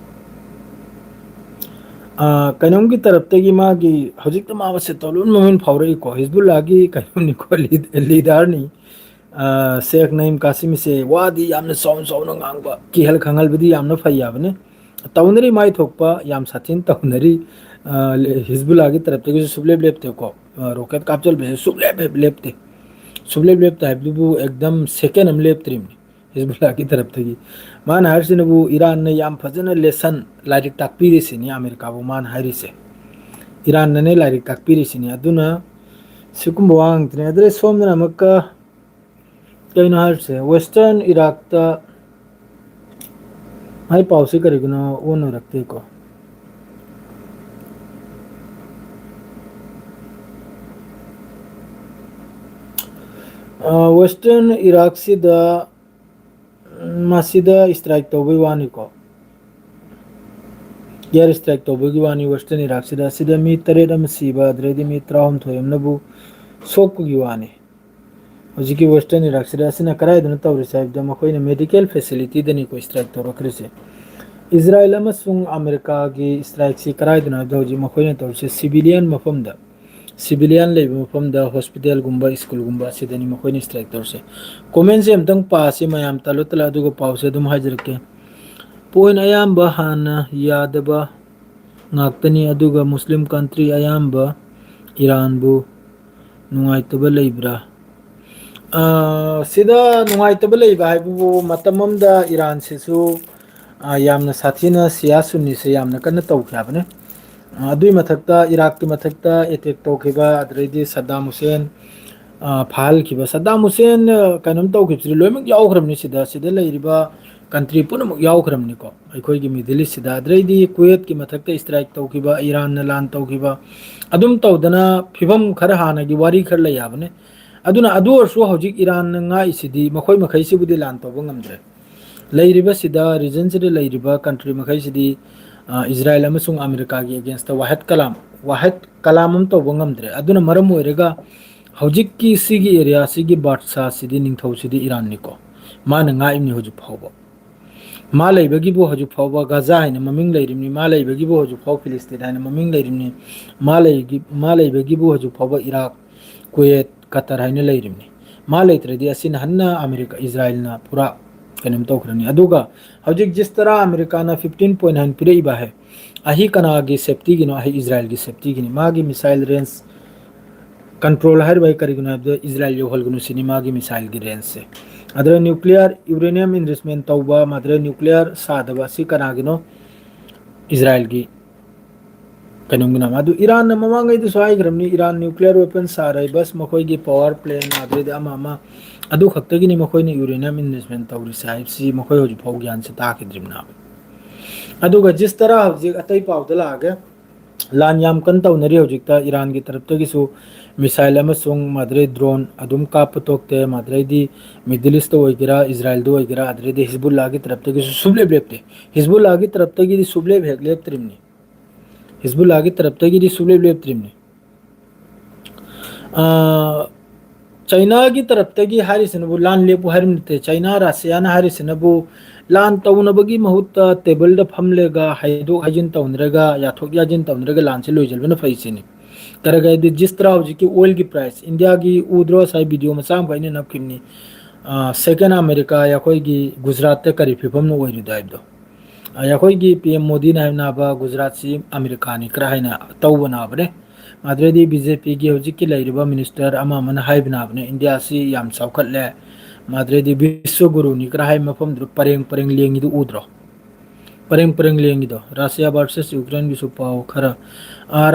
Speaker 1: कनम की तरफ तगी मागी हजिक तो मावा से तलुन मोहन फावरई को हिजबुल्लाह की कनम निको लीडर नी शेख नईम कासिम से वादी यामना सौन ngang की हल खंगल बदी यामना फैयाबने तौनरी माई थोकपा याम साथिन तौनरी हिजबुल्लाह की तरफ तगी सुबलेब लेपते को रॉकेट कापचल बे सुबलेब लेपते हाइबदुबु एकदम सेकेंड हम लेपत्रिम हिजबुल्लाह की तरफ तगी मान हारिसिनबु ईरान ने याम फजन लेसन लाइक ताकपीरिसिनी अमेरिका बु मान हारिसे ईरान ने लाइक ताकपीरिसिनी अदुना सिकुम वांग तने अदरे सोमना मक्का कइनो हारिसे वेस्टर्न इराक ता हाई पाउसे करिगनो ओनो रखते को ꯋꯦꯁꯇꯔꯟ ꯏꯔꯥꯛꯁꯤꯗ ꯃꯁꯤꯗ ꯏꯁꯇ꯭ꯔꯥꯏꯛ ꯇꯧꯕꯩ ꯋꯥꯅꯤꯀꯣ, ꯏꯌꯥꯔ ꯏꯁꯇ꯭ꯔꯥꯏꯛ ꯇꯧꯕꯒꯤ ꯋꯥꯅꯤ ꯋꯦꯁꯇꯔꯟ ꯏꯔꯥꯛꯁꯤꯗ, ꯑꯁꯤꯗ ꯃꯤ 8 ꯑꯃ ꯁꯤꯕ ꯑꯗꯩꯗꯤ ꯃꯤ 12 ꯑꯃꯅꯕꯨ ꯁꯣꯛꯄꯒꯤ ꯋꯥꯅꯤ꯫ ꯍꯧꯖꯤꯛꯀꯤ ꯋꯦꯁꯇꯔꯟ ꯏꯔꯥꯛꯁꯤꯗ ꯑꯁꯤꯅ ꯀꯗꯥꯏꯗꯅ ꯇꯧꯔꯤꯁꯦ ꯍꯥꯏꯕꯗ ꯃꯈꯣꯏꯅ ꯃꯦꯗꯤꯀꯦꯜ ꯐꯦꯁꯤꯂꯤꯇꯤꯗꯅꯤꯀꯣ ꯏꯁꯇ꯭ꯔꯥꯏꯛ ꯇꯧꯔꯛꯈ꯭ꯔꯤꯁꯦ꯫ ꯏꯖꯔꯥꯏꯜ ꯑꯃꯁꯨꯡ ꯑꯃꯦꯔꯤꯀꯥꯒꯤ ꯏꯁꯇ꯭ꯔꯥꯏꯛꯁꯤ ꯀꯗꯥꯏꯗꯅꯣ ꯍꯥꯏꯕꯗ ꯍꯧꯖꯤꯛ ꯃꯈꯣꯏꯅ ꯇꯧꯔꯤꯁꯦ ꯁꯤꯚꯤꯂꯤꯌꯟ ꯃꯐꯝꯗ, ꯁꯤꯚꯤꯂꯤꯌꯟ ꯂꯩꯕ ꯃꯐꯝꯗ ꯍꯣꯁꯄꯤꯇꯥꯜꯒꯨꯝꯕ ꯁ꯭ꯀꯨꯜꯒꯨꯝꯕ ꯑꯁꯤꯗꯅꯤ ꯃꯈꯣꯏꯅ ꯏꯁꯇ꯭ꯔꯥꯏꯛ ꯇꯧꯔꯤꯁꯦ꯫ ꯀꯣꯃꯦꯟꯁꯦ ꯑꯝꯇꯪ ꯄꯥꯁꯤ ꯃꯌꯥꯝ ꯇꯥꯜꯂꯣ ꯇꯜꯂ ꯑꯗꯨꯒ ꯄꯥꯎꯁꯦ ꯑꯗꯨꯝ ꯍꯥꯏꯖꯔꯛꯀꯦ꯫ ꯄꯣꯏꯟ ꯑꯌꯥꯝꯕ ꯍꯥꯟꯅ ꯌꯥꯗꯕ ꯉꯥꯛꯇꯅꯤ ꯑꯗꯨꯒ ꯃꯨꯁꯂꯤꯝ ꯀꯟꯇ꯭ꯔꯤ ꯑꯌꯥꯝꯕ ꯏꯔꯥꯟꯕꯨ ꯅꯨꯡꯉꯥꯏꯇꯕ ꯂꯩꯕ꯭ꯔꯥ? ꯁꯤꯗ ꯅꯨꯡꯉꯥꯏꯇꯕ ꯂꯩꯕ ꯍꯥꯏꯕꯕꯨ ꯃꯇꯝ ꯑꯃꯗ ꯏꯔꯥꯟꯁꯤꯁꯨ ꯌꯥꯝꯅ ꯁꯥꯊꯤꯅ ꯁꯤꯌꯥ ꯁꯨꯟꯅꯤꯁꯦ ꯌꯥꯝꯅ ꯀꯟꯅ ꯇꯧꯈꯤ ꯍꯥꯏꯕꯅꯤ꯫ ꯑꯗꯨꯏ ꯃꯊꯛꯇ ꯏꯔꯥꯛꯀꯤ ꯃꯊꯛꯇ ꯑꯦꯇꯦꯛ ꯇꯧꯈꯤꯕ ꯑꯗꯩꯗꯤ ꯁꯗꯥꯝ ꯍꯨꯁꯦꯟ ꯐꯥꯍꯟꯈꯤꯕ, ꯁꯗꯥꯝ ꯍꯨꯁꯦꯟ ꯀꯩꯅꯣꯝ ꯇꯧꯈꯤꯕꯁꯤꯗꯤ ꯂꯣꯏꯅꯃꯛ ꯌꯥꯎꯈ꯭ꯔꯕꯅꯤ ꯁꯤꯗ ꯂꯩꯔꯤꯕ ꯀꯟꯇ꯭ꯔꯤ ꯄꯨꯝꯅꯃꯛ ꯌꯥꯎꯈ꯭ꯔꯕꯅꯤꯀꯣ ꯑꯩꯈꯣꯏꯒꯤ ꯃꯤꯗꯜ ꯏꯁꯁꯤꯗ꯫ ꯑꯗꯩꯗꯤ ꯀꯨꯋꯦꯠꯀꯤ ꯃꯊꯛꯇ ꯏꯁꯇ꯭ꯔꯥꯏꯛ ꯇꯧꯈꯤꯕ, ꯏꯔꯥꯟꯅ ꯂꯥꯟ ꯇꯧꯈꯤꯕ, ꯑꯗꯨꯝ ꯇꯧꯗꯅ ꯐꯤꯕꯝ ꯈꯔ ꯍꯥꯟꯅꯒꯤ ꯋꯥꯔꯤ ꯈꯔ ꯂꯩ ꯍꯥꯏꯕꯅꯤ꯫ ꯑꯗꯨꯅ ꯑꯗꯨ ꯑꯣꯏꯔꯁꯨ ꯍꯧꯖꯤꯛ ꯏꯔꯥꯟꯅ ꯉꯥꯛꯏꯁꯤꯗꯤ ꯃꯈꯣꯏ ꯃꯈꯩꯁꯤꯕꯨꯗꯤ ꯂꯥꯟ ꯇꯧꯕ ꯉꯝꯗ꯭ꯔꯦ꯫ ꯂꯩꯔꯤꯕꯁꯤꯗ ꯔꯤꯖꯟꯁꯤꯗ ꯂꯩꯔꯤꯕ ꯀꯟꯇ꯭ꯔꯤ ꯃꯈꯩꯁꯤꯗꯤ ꯏꯖꯔꯥꯏꯜ ꯑꯃꯁꯨꯡ ꯑꯃꯦꯔꯤꯀꯥꯒꯤ ꯑꯦꯒꯦꯟꯁꯇ ꯋꯥꯍꯦꯠ ꯀꯂꯥꯝ ꯑꯃ ꯇꯧꯕ ꯉꯝꯗ꯭ꯔꯦ꯫ ꯑꯗꯨꯅ ꯃꯔꯝ ꯑꯣꯏꯔꯒ ꯍꯧꯖꯤꯛꯀꯤ ꯁꯤꯒꯤ ꯑꯦꯔꯤꯌꯥꯁꯤꯒꯤ ꯕꯥꯗꯁꯥꯁꯤꯗꯤ ꯅꯤꯡꯊꯧꯁꯤꯗꯤ ꯏꯔꯥꯟꯅꯤꯀꯣ, ꯃꯥꯅ ꯉꯥꯛꯏꯕꯅꯤ ꯍꯧꯖꯤꯛ ꯐꯥꯎꯕ꯫ ꯃꯥ ꯂꯩꯕꯒꯤꯕꯨ ꯍꯧꯖꯤꯛ ꯐꯥꯎꯕ ꯒꯖꯥ ꯍꯥꯏꯅ ꯃꯃꯤꯡ ꯂꯩꯔꯤꯕꯅꯤ, ꯃꯥ ꯂꯩꯕꯒꯤꯕꯨ ꯍꯧꯖꯤꯛ ꯐꯥꯎꯕ ꯐꯤꯂꯤꯁꯇꯤꯟ ꯍꯥꯏꯅ ꯃꯃꯤꯡ ꯂꯩꯔꯤꯕꯅꯤ, ꯃꯥ ꯂꯩꯕꯒꯤꯕꯨ ꯍꯧꯖꯤꯛ ꯐꯥꯎꯕ ꯏꯔꯥꯛ, ꯀꯨꯋꯦꯠ, ꯀꯇꯔ ꯍꯥꯏꯅ ꯂꯩꯔꯤꯕꯅꯤ꯫ ꯃꯥ ꯂꯩꯇ꯭ꯔꯗꯤ ꯑꯁꯤꯅ ꯍꯟꯅ ꯏꯖꯔꯥꯏꯜꯅ ꯄꯨꯔꯥ ꯀꯩꯅꯣꯝ ꯇꯧꯈ꯭ꯔꯅꯤ꯫ ꯑꯗꯨꯒ ꯍꯧꯖꯤꯛ ꯖꯤꯁꯇꯔꯥ ꯑꯃꯦꯔꯤꯀꯥꯅ 15.9 ꯄꯤꯔꯛꯏꯕ ꯍꯥꯏ, ꯑꯍꯤ ꯀꯅꯥꯒꯤ ꯁꯦꯞꯇꯤꯒꯤꯅꯣ? ꯑꯍꯤ ꯏꯖꯔꯥꯏꯜꯒꯤ ꯁꯦꯞꯇꯤꯒꯤꯅꯤ꯫ ꯃꯥꯒꯤ ꯃꯤꯁꯥꯏꯜ ꯔꯦꯟꯖ ꯀꯟꯇ꯭ꯔꯣꯜ ꯍꯥꯏꯔꯤꯕ ꯀꯔꯤꯒꯤꯅꯣ ꯍꯥꯏꯕꯗ ꯏꯖꯔꯥꯏꯜ ꯌꯧꯍꯜꯒꯅꯨ ꯁꯤꯅꯤ ꯃꯥꯒꯤ ꯃꯤꯁꯥꯏꯜꯒꯤ ꯔꯦꯟꯖꯁꯦ꯫ ꯑꯗꯨꯒ ꯅ꯭ꯌꯨꯀ꯭ꯂꯤꯌꯥꯔ ꯌꯨꯔꯦꯅꯤꯌꯝ ꯏꯟꯔꯤꯁꯃꯦꯟ ꯇꯧꯕ, ꯃꯗꯨꯗ ꯅ꯭ꯌꯨꯀ꯭ꯂꯤꯌꯥꯔ ꯁꯥꯗꯕ ꯑꯁꯤ ꯀꯅꯥꯒꯤꯅꯣ? ꯏꯖꯔꯥꯏꯜꯒꯤ ꯀꯩꯅꯣꯝꯒꯤꯅ꯫ ꯑꯗꯨ ꯏꯔꯥꯟꯅ ꯃꯃꯥꯡꯉꯩꯗꯁꯨ ꯍꯥꯏꯈ꯭ꯔꯕꯅꯤ, ꯏꯔꯥꯟ ꯅ꯭ꯌꯨꯀ꯭ꯂꯤꯌꯔ ꯋꯦꯄꯟ ꯁꯥꯔꯣꯏ, ꯕꯁ ꯃꯈꯣꯏꯒꯤ ꯄꯋꯥꯔ ꯄ꯭ꯂꯦꯟ ꯑꯗꯩꯗꯤ ꯑꯃ ꯑꯗꯨ ꯈꯛꯇꯒꯤꯅꯤ ꯃꯈꯣꯏꯅ ꯌꯨꯔꯦꯅꯤꯌꯝ ꯏꯟꯚꯦꯁꯃꯦꯟ ꯇꯧꯔꯤꯁꯦ ꯍꯥꯏꯕꯁꯤ ꯃꯈꯣꯏ ꯍꯧꯖꯤꯛ ꯐꯥꯎ ꯒ꯭ꯌꯥꯟꯁꯦ ꯇꯥꯈꯤꯗ꯭ꯔꯤꯕꯅꯦꯕ꯫ ꯑꯗꯨꯒ ꯖꯤꯁꯇꯔꯥ ꯍꯧꯖꯤꯛ ꯑꯇꯩ ꯄꯥꯎꯗ ꯂꯥꯛꯑꯒꯦ꯫ ꯂꯥꯟ ꯌꯥꯝ ꯀꯟꯅ ꯇꯧꯅꯔꯤ ꯍꯧꯖꯤꯛꯇ ꯏꯔꯥꯟꯒꯤ ꯇꯔꯞꯇꯒꯤꯁꯨ ꯃꯤꯁꯥꯏꯜ ꯑꯃꯁꯨꯡ ꯃꯗꯩ ꯗ꯭ꯔꯣꯟ ꯑꯗꯨꯝ ꯀꯥꯞꯄ ꯇꯣꯛꯇꯦ, ꯃꯗꯩꯗꯤ ꯃꯤꯗꯜ ꯏꯁꯇ ꯑꯣꯏꯒꯦꯔꯥ, ꯏꯖꯔꯥꯏꯜꯗ ꯑꯣꯏꯒꯦꯔꯥ, ꯑꯗꯩꯗꯤ ꯍꯤꯖꯕꯨꯜꯂꯥꯍꯒꯤ ꯇꯔꯞꯇꯒꯤꯁꯨ ꯁꯨꯡꯂꯦꯞ ꯂꯦꯞꯇꯦ꯫ ꯍꯤꯖꯕꯨꯜꯂꯥꯍꯒꯤ ꯇꯔꯞꯇꯒꯤꯗꯤ ꯁꯨꯡꯂꯦꯞ ꯍꯦꯛ ꯂꯦꯞꯇ꯭ꯔꯤꯕꯅꯤ꯫ ꯍꯤꯖꯕꯨꯜꯂꯥꯍꯒꯤ ꯇꯔꯞꯇꯒꯤꯗꯤ ꯁꯨꯡꯂꯦꯞ ꯂꯦꯞꯇ꯭ꯔꯤꯕꯅꯤ꯫ ꯆꯩꯅꯥꯒꯤ ꯇꯔꯞꯇꯒꯤ ꯍꯥꯏꯔꯤꯁꯤꯅꯕꯨ ꯂꯥꯟ ꯂꯦꯞꯄꯨ ꯍꯥꯏꯔꯤꯕ ꯅꯠꯇꯦ꯫ ꯆꯩꯅꯥ ꯔꯁꯤꯌꯥꯅ ꯍꯥꯏꯔꯤꯁꯤꯅꯕꯨ ꯂꯥꯟ ꯇꯧꯅꯕꯒꯤ ꯃꯍꯨꯠꯇ ꯇꯦꯕꯜꯗ ꯐꯝꯂꯒ ꯍꯩꯗꯣꯛ ꯍꯩꯖꯤꯟ ꯇꯧꯅꯔꯒ ꯌꯥꯊꯣꯛ ꯌꯥꯖꯤꯟ ꯇꯧꯅꯔꯒ ꯂꯥꯟꯁꯦ ꯂꯣꯏꯁꯤꯟꯕꯅ ꯐꯩ ꯁꯤꯅꯤ꯫ ꯀꯔꯤꯒꯤꯗꯤ ꯖꯤꯁꯇꯔꯥ ꯍꯧꯖꯤꯛꯀꯤ ꯑꯣꯏꯜꯒꯤ ꯄ꯭ꯔꯥꯏꯁ ꯏꯟꯗꯤꯌꯥꯒꯤ ꯎꯗ꯭ꯔꯣ ꯉꯁꯥꯏ ꯚꯤꯗꯤꯑꯣ ꯃꯆꯥ ꯑꯃꯈꯛ ꯑꯩꯅ ꯅꯞꯈꯤꯕꯅꯤ꯫ ꯁꯦꯀꯦꯟ ꯑꯃꯦꯔꯤꯀꯥ ꯑꯩꯈꯣꯏꯒꯤ ꯒꯨꯖꯔꯥꯠꯇ ꯀꯔꯤ ꯐꯤꯕꯝꯅ ꯑꯣꯏꯔꯤꯗꯣ ꯍꯥꯏꯕꯗꯣ꯫ ꯑꯩꯈꯣꯏꯒꯤ ꯄꯤ ꯑꯦꯝ ꯃꯣꯗꯤꯅ ꯍꯥꯏꯅꯕ ꯒꯨꯖꯔꯥꯠꯁꯤ ꯑꯃꯦꯔꯤꯀꯥꯅꯤ ꯈꯔ ꯍꯥꯏꯅ ꯇꯧꯕꯅꯕꯅꯦ꯫ ꯑꯗꯨꯗꯩꯗꯤ ꯕꯤ ꯖꯦ ꯄꯤꯒꯤ ꯍꯧꯖꯤꯛꯀꯤ ꯂꯩꯔꯤꯕ ꯃꯤꯅꯤꯁꯇꯔ ꯑꯃꯅ ꯍꯥꯏꯕꯅꯕꯅꯦ ꯏꯟꯗꯤꯌꯥꯁꯤ ꯌꯥꯝ ꯆꯥꯎꯈꯠꯂꯦ, ꯃꯗꯩꯗꯤ ꯕꯤꯁ꯭ꯋ ꯒꯨꯔꯨꯅꯤ ꯈꯔ ꯍꯥꯏꯕ ꯃꯐꯝꯗꯨꯗ ꯄꯔꯦꯡ ꯂꯦꯡꯉꯤꯗꯨ ꯎꯗ꯭ꯔꯣ? ꯄꯔꯦꯡ ꯂꯦꯡꯉꯤꯗꯣ ꯔꯥꯁꯤꯌꯥ ꯚꯔꯁꯦꯁ ꯌꯨꯀ꯭ꯔꯦꯟꯒꯤꯁꯨ ꯄꯥꯎ ꯈꯔ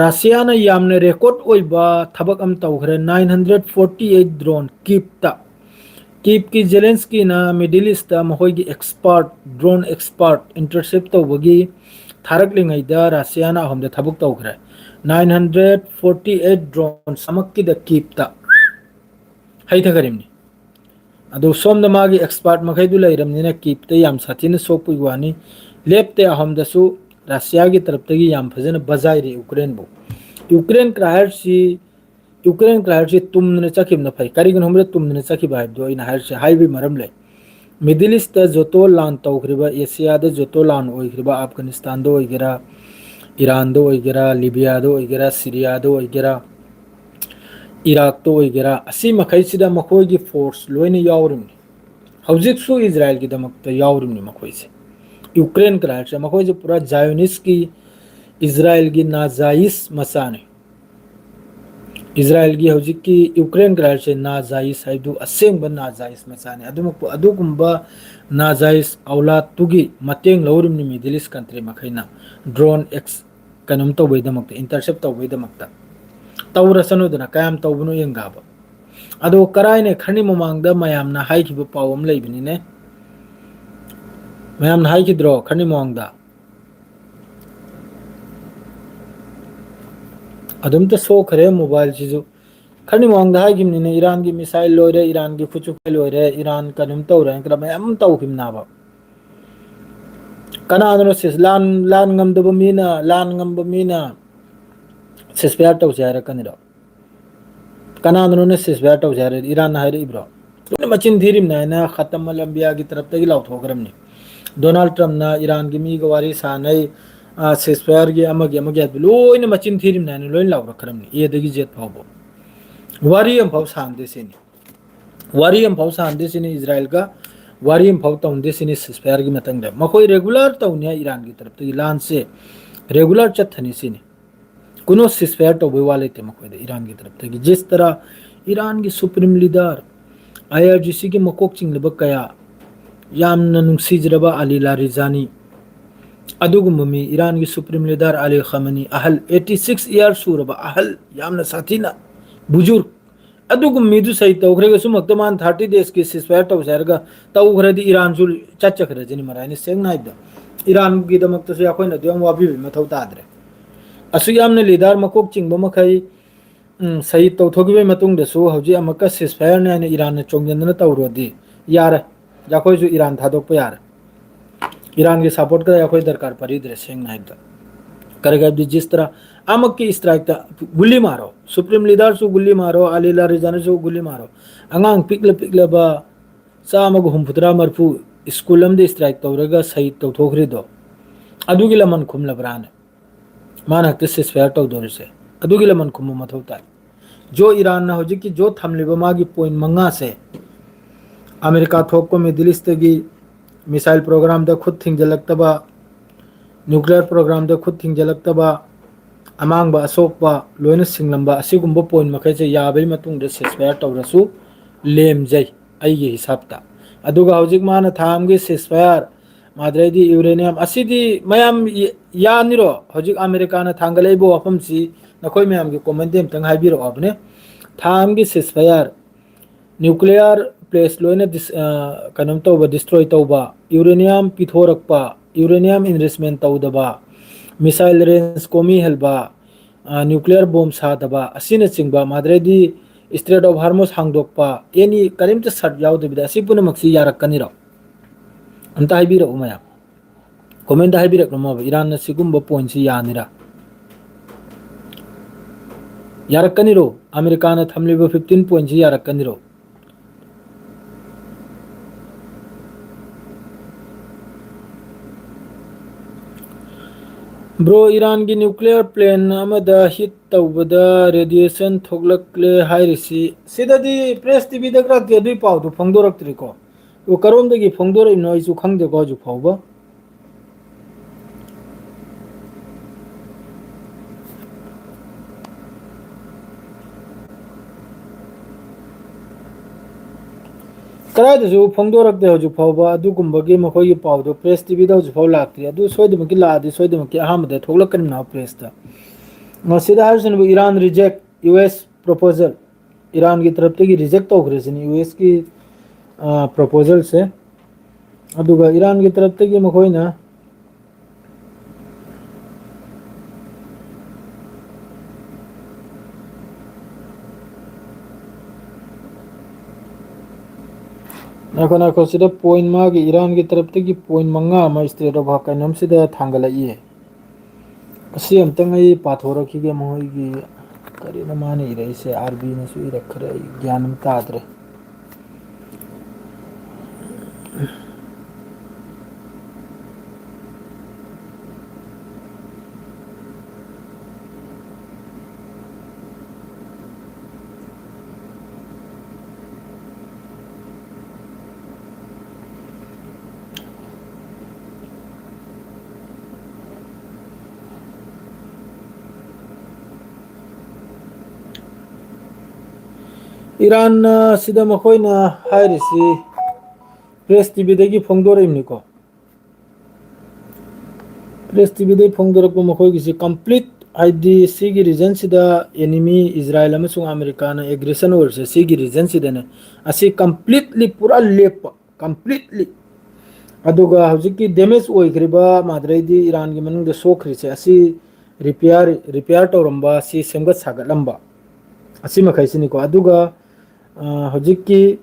Speaker 1: ꯔꯁꯤꯌꯥꯅ ꯌꯥꯝꯅ ꯔꯦꯀꯣꯔꯠ ꯑꯣꯏꯕ ꯊꯕꯛ ꯑꯃ ꯇꯧꯈ꯭ꯔꯦ꯫ 948 ꯗ꯭ꯔꯣꯟ ꯀꯤꯞꯀꯤ ꯖꯦꯂꯦꯟꯁꯀꯤꯅ ꯃꯤꯗꯜ ꯏꯁꯇ ꯃꯈꯣꯏꯒꯤ ꯗ꯭ꯔꯣꯟ ꯑꯦꯛꯁꯄꯥꯔꯠ ꯏꯟꯇꯔꯁꯦꯞ ꯇꯧꯕꯒꯤ ꯊꯥꯔꯛꯂꯤꯉꯩꯗ ꯔꯁꯤꯌꯥꯅ ꯑꯍꯨꯝꯗ ꯊꯕꯛ ꯇꯧꯈ꯭ꯔꯦ꯫ 948 ꯗ꯭ꯔꯣꯟ ꯑꯃꯛꯀꯤꯗ ꯀꯤꯞꯇ ꯍꯩꯊꯈꯔꯤꯕꯅꯤ꯫ ꯑꯗꯨ ꯁꯣꯝꯗ ꯃꯥꯒꯤ ꯑꯦꯛꯁꯄꯥꯔꯠ ꯃꯈꯩꯗꯨ ꯂꯩꯔꯕꯅꯤꯅ ꯀꯤꯞꯇ ꯌꯥꯝ ꯁꯥꯊꯤꯅ ꯁꯣꯛꯄꯒꯤ ꯋꯥꯅꯤ꯫ ꯂꯦꯞꯇꯦ ꯑꯍꯨꯝꯗꯁꯨ ꯔꯁꯤꯌꯥꯒꯤ ꯇꯔꯞꯇꯒꯤ ꯌꯥꯝ ꯐꯖꯅ ꯕꯖꯥꯏꯔꯤ ꯎꯀ꯭ꯔꯦꯟꯕꯨ꯫ ꯌꯨꯀ꯭ꯔꯦꯟ ꯀ꯭ꯔꯥꯏꯔꯁꯤ ꯇꯨꯝꯗꯅ ꯆꯠꯈꯤꯕꯅ ꯐꯩ꯫ ꯀꯔꯤꯒꯤꯅꯣ ꯈꯪꯕ꯭ꯔꯥ ꯇꯨꯝꯗꯅ ꯆꯠꯈꯤꯕ ꯍꯥꯏꯕꯗꯣ ꯑꯩꯅ ꯍꯥꯏꯕꯒꯤ ꯃꯔꯝ ꯂꯩ꯫ ꯃꯤꯗꯜ ꯏꯁꯇ ꯖꯣꯇꯣ ꯂꯥꯟ ꯇꯧꯈ꯭ꯔꯤꯕ, ꯑꯦꯁꯤꯌꯥꯗ ꯖꯣꯇꯣ ꯂꯥꯟ ꯑꯣꯏꯈ꯭ꯔꯤꯕ, ꯑꯐꯒꯥꯅꯤꯁꯇꯥꯟꯗ ꯑꯣꯏꯒꯦꯔꯥ, ꯏꯔꯥꯟꯗ ꯑꯣꯏꯒꯦꯔꯥ, ꯂꯤꯕꯤꯌꯥꯗ ꯑꯣꯏꯒꯦꯔꯥ, ꯁꯤꯔꯤꯌꯥꯗ ꯑꯣꯏꯒꯦꯔꯥ, ꯏꯔꯥꯛꯇ ꯑꯣꯏꯒꯦꯔꯥ, ꯑꯁꯤ ꯃꯈꯩꯁꯤꯗ ꯃꯈꯣꯏꯒꯤ ꯐꯣꯔꯁ ꯂꯣꯏꯅ ꯌꯥꯎꯔꯤꯕꯅꯤ꯫ ꯍꯧꯖꯤꯛꯁꯨ ꯏꯖꯔꯥꯏꯜꯒꯤꯗꯃꯛꯇ ꯌꯥꯎꯔꯤꯕꯅꯤ ꯃꯈꯣꯏꯁꯦ꯫ ꯌꯨꯀ꯭ꯔꯦꯟ ꯀ꯭ꯔꯥꯏꯁꯦ ꯃꯈꯣꯏꯁꯦ ꯄꯨꯔꯥ ꯖꯥꯏꯌꯣꯅꯤꯁꯀꯤ ꯏꯖꯔꯥꯏꯜꯒꯤ ꯅꯥꯖꯥꯏꯁ ꯃꯆꯥꯅꯤ꯫ ꯏꯖꯔꯥꯏꯜꯒꯤ ꯍꯧꯖꯤꯛꯀꯤ ꯌꯨꯀ꯭ꯔꯦꯟ ꯀ꯭ꯔꯥꯏꯁꯦ ꯅꯥꯖꯥꯏꯁ ꯍꯥꯏꯕꯗꯨ ꯑꯁꯦꯡꯕ ꯅꯥꯖꯥꯏꯁ ꯃꯆꯥꯅꯤ꯫ ꯑꯗꯨꯒꯨꯝꯕ ꯅꯥꯖꯥꯏꯁ ꯑꯧꯂꯥꯠꯇꯨꯒꯤ ꯃꯇꯦꯡ ꯂꯧꯔꯤꯕꯅꯤ ꯃꯤꯗꯜ ꯏꯁ ꯀꯟꯇ꯭ꯔꯤ ꯃꯈꯩꯅ ꯗ꯭ꯔꯣꯟ ꯀꯩꯅꯣꯝ ꯇꯧꯕꯩꯗꯃꯛꯇ, ꯏꯟꯇꯔꯁꯦꯞ ꯇꯧꯕꯩꯗꯃꯛꯇ꯫ ꯇꯧꯔꯁꯅꯨꯗꯅ ꯀꯌꯥꯝ ꯇꯧꯕꯅꯣ ꯌꯦꯡꯒꯥꯕ꯫ ꯑꯗꯣ ꯀꯔꯥꯏꯅ ꯈꯔꯅꯤ ꯃꯃꯥꯡꯗ ꯃꯌꯥꯝꯅ ꯍꯥꯏꯈꯤꯕ ꯄꯥꯎ ꯑꯃ ꯂꯩꯕꯅꯤꯅꯦ꯫ ꯃꯌꯥꯝꯅ ꯍꯥꯏꯈꯤꯗ꯭ꯔꯣ ꯈꯔꯅꯤ ꯃꯃꯥꯡꯗ? ꯑꯗꯨꯝꯇ ꯁꯣꯛꯈ꯭ꯔꯦ ꯃꯣꯕꯥꯏꯜꯁꯤꯁꯨ꯫ खरनी मौंग हाई गिमनी ईरान की मिसाइल लोरे ईरान की खुचुक लोरे ईरान कनुम तौरे कदम एम तौखिमनाबा कनादनो सिस लान ngam दब मीना लान ngam मीना सिस्पेयर तौसे हायरकनिरो कनादनो ने सिस्पेयर तौसे हायरे ईरान हायरिब्रो तुने मचिन थीरिम ना खत्म लंबिया की तरफ तक लाउथोग्रमनी डोनाल्ड ट्रम्प ना ईरान की मी गवारी सानै सिस्पेयर की अमगे लोइन मचिन थीरिम ना लोइन लाउरखरमनी ए दगी जेट फावबो वारी हम फाव सांदे सिनी वारी हम फाव सांदे सिनी इजराइल का वारी हम फाव तौंदे सिनी सिस्पेयर की मतंग मखोई रेगुलर तौनिया ईरान की तरफ तक लान से रेगुलर चथनी सिनी कुनो सिस्पेयर तो वाले थे मखोई ईरान की तरफ तक जिस तरह ईरान की सुप्रीम लीडर IRGC की मकोक चिंगलब कया यामना नुंगसीजरबा अली लारिजानी अदुगुममी ईरान की सुप्रीम लीडर अली खमनी अहल 86 ईयर सूरबा अहल यामना साथीना बुजुर्ग अदुगुम्मीदु सही तौखरेगा सुमक्तमान 30 देश की सिस्पेयर तौसरगा तौखरेदी ईरान जु चचखरेजनी मरायनी सेंगनाइदा ईरान की दमक्तसु याखोइना दियम वाबी मथौ तादरे असु यामना लीडर मकोक चिंगबा मखै सही तौथोगिबे मतुंग दसु हौजी अमका सिस्पेयर ने ईरान ने चोंगजनना तौरोदी यार याखोइजु ईरान थादोकपा यार ईरान के सपोर्ट का याखोइ दरकार परिद्रे सेंगनाइदा करेगा जिस तरह अमक की स्ट्राइक गुल्ली मारो सुप्रीम लीडर सु गुल्ली मारो अली लारिजानी सु गुल्ली मारो अंगांग पिकलब चामग हुमफुतरा मरफू स्कूल अमदे स्ट्राइक तौरगा सही तौथोखरिदो अदुगी लमन खुमलब्राने मानकते सिस्पेयर तौदोरसे अदुगी लमन खुम मथौता जो ईरान ना होजी की जो थमलिबा मागी पॉइंट मंगा से अमेरिका थोको मिडिल ईस्ट की मिसाइल प्रोग्राम द खुद थिंगजलक्तबा न्यूक्लियर प्रोग्राम द खुद थिंगजलक्तबा अमांगबा असोकबा लोइन सिंगलंबा असिगुंबा पॉइंट मखैसे याबई मतुंग सिस्पेयर तौरसु लेमजै अइगे हिसाबता अदुगा हौजिक माना थामगे सिस्पेयर माद्रेदी यूरेनियम असिदी मयाम यानिरो हौजिक अमेरिका ना थांगलेबो वफमसी नखोय मयाम के कमेंट देम तंग हाइबिरो अबने थामगे सिस्पेयर न्यूक्लियर प्लेस लोइन कनम तौबा डिस्ट्रॉय तौबा यूरेनियम पिथोरकपा यूरेनियम इनवेस्टमेंट तौदबा मिसाइल रेंज कोमी हेलबा न्यूक्लियर बॉम्ब सादबा असिना चिंगबा माद्रेदी स्ट्रेट ऑफ हार्मोस हांगदोकपा एनी करिमत सर्ट यावदबिदा असि पुनमक्सी यारकनिरो अंता हाइबिरो उमया कमेंट हाइबिरकनो ईरान न सिगुंबा पॉइंट सि यानिरा यारकनिरो अमेरिका न थमलिबा 15 पॉइंट सि यारकनिरो ब्रो ईरान की न्यूक्लियर प्लेन हिट तौबद रेडिएशन थोगलक्ले हाइरिसी सिददी प्रेस टीवी दग्रा केदुई पाउदु फोंदोरक्त्रिको वो करोमदगी फोंदोरइनो आइसु खंगदेको हजु फाउबा करायदसु फोंदोरक्ते हजु फाउबा अदुगुंबगी मखोई पाउदु प्रेस टीवी दा हजु फाउ लाक्त्रि अदु सोइदमकी लादि सोइदमकी अहमद थोगलकनि ना प्रेस दा मसिदा हरसन Iran reject US proposal Iran की तरफ से रिजेक्ट तौखरेसिनी यूएस की प्रपोजल से अदुगा ईरान की तरफ से मखोइना नाको सिदा पॉइंट मागी ईरान की तरफ से पॉइंट मंगा मा स्टेट ऑफ कनम सिदा थांगलइए असी अमतंग आई पाथोरखिगे मोइगी करिना माने इरेसे आरबी नसु इरखरे ज्ञानम तादरे ईरान सिदा मखोइना हाइरिसी प्रेस टीवी दगी फोंदोरइमनिको प्रेस टीवी दे फोंदोरको मखोइगिसी कंप्लीट आईडी सिगी रीजन सिदा एनिमी इजराइल अमसुंग अमेरिका ना एग्रेशन ओरसे सिगी रीजन सिदाने असि कंप्लीटली पूरा लेप कंप्लीटली अदुगा हौजिकी डैमेज ओइग्रिबा माद्रेदी ईरान की मनुंग सोखरिसे असि रिपेयर तौरंबा सि सेमगत सागलंबा ꯑꯁꯤ ꯃꯈꯩꯁꯤꯅꯤꯀꯣ ꯑꯗꯨꯒ ꯍꯧꯖꯤꯛꯀꯤ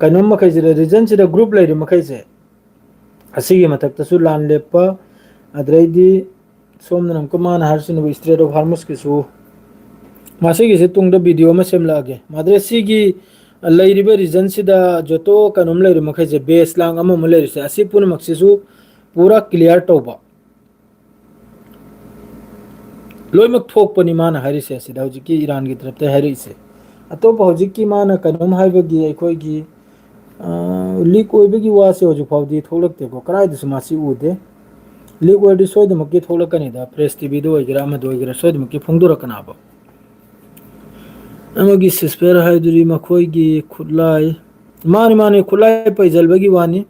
Speaker 1: ꯀꯩꯅꯣꯝ ꯃꯈꯩꯁꯤꯗ ꯔꯤꯖꯟꯁꯤꯗ ꯒ꯭ꯔꯨꯞ ꯂꯩꯔꯤꯕ ꯃꯈꯩꯁꯦ ꯑꯁꯤꯒꯤ ꯃꯊꯛꯇꯁꯨ ꯂꯥꯟ ꯂꯦꯞꯄ ꯑꯗꯩꯗꯤ ꯁꯣꯝꯗꯅ ꯑꯃꯨꯛꯀ ꯃꯥꯅ ꯍꯥꯏꯔꯤꯁꯤꯅꯕꯨ ꯏꯁꯇ꯭ꯔꯦꯠ ꯑꯣꯐ ꯍꯥꯔꯃꯁꯀꯤꯁꯨ ꯃꯁꯤꯒꯤꯁꯤ ꯇꯨꯡꯗ ꯚꯤꯗꯤꯑꯣ ꯑꯃ ꯁꯦꯝꯂꯛꯑꯒꯦ ꯃꯥꯗ꯭ꯔꯦ ꯁꯤꯒꯤ ꯂꯩꯔꯤꯕ ꯔꯤꯖꯟꯁꯤꯗ ꯖꯣꯇꯣ ꯀꯩꯅꯣꯝ ꯂꯩꯔꯤꯕ ꯃꯈꯩꯁꯦ ꯕꯦꯁ ꯂꯥꯡ ꯑꯃ ꯂꯩꯔꯤꯁꯦ ꯑꯁꯤ ꯄꯨꯝꯅꯃꯛꯁꯤꯁꯨ ꯄꯨꯔꯥ ꯀ꯭ꯂꯤꯌꯥꯔ ꯇꯧꯕ ꯂꯣꯏꯅꯃꯛ ꯊꯣꯛꯄꯅꯤ ꯃꯥꯅ ꯍꯥꯏꯔꯤꯁꯦ ꯑꯁꯤꯗ ꯍꯧꯖꯤꯛꯀꯤ ꯏꯔꯥꯟꯒꯤ ꯇꯔꯞꯇ ꯍꯥꯏꯔꯛꯏꯁꯦ ꯑꯇꯣꯞꯄ ꯍꯧꯖꯤꯛꯀꯤ ꯃꯥꯅ ꯀꯩꯅꯣꯝ ꯍꯥꯏꯕꯒꯤ ꯑꯩꯈꯣꯏꯒꯤ ꯂꯤꯛ ꯑꯣꯏꯕꯒꯤ ꯋꯥꯁꯦ ꯍꯧꯖꯤꯛ ꯐꯥꯎꯗꯤ ꯊꯣꯛꯂꯛꯇꯦꯀꯣ ꯀꯗꯥꯏꯗꯁꯨ ꯃꯥꯁꯤ ꯎꯗꯦ ꯂꯤꯛ ꯑꯣꯏꯔꯗꯤ ꯁꯣꯏꯗꯅꯃꯛꯀꯤ ꯊꯣꯛꯂꯛꯀꯅꯤꯗ ꯄ꯭ꯔꯦꯁ ꯇꯤꯚꯤꯗ ꯑꯣꯏꯒꯦꯔꯥ ꯑꯃꯗ ꯑꯣꯏꯒꯦꯔꯥ ꯁꯣꯏꯗꯅꯃꯛꯀꯤ ꯐꯣꯡꯗꯣꯔꯛꯀꯅꯕ ꯑꯃꯒꯤ ꯁꯤꯁꯄꯤꯌꯔ ꯍꯥꯏꯗꯨꯗꯤ ꯃꯈꯣꯏꯒꯤ ꯈꯨꯠꯂꯥꯏ ꯃꯥꯅꯤ ꯃꯥꯅꯤ ꯈꯨꯠꯂꯥꯏ ꯄꯩꯁꯤꯟꯕꯒꯤ ꯋꯥꯅꯤ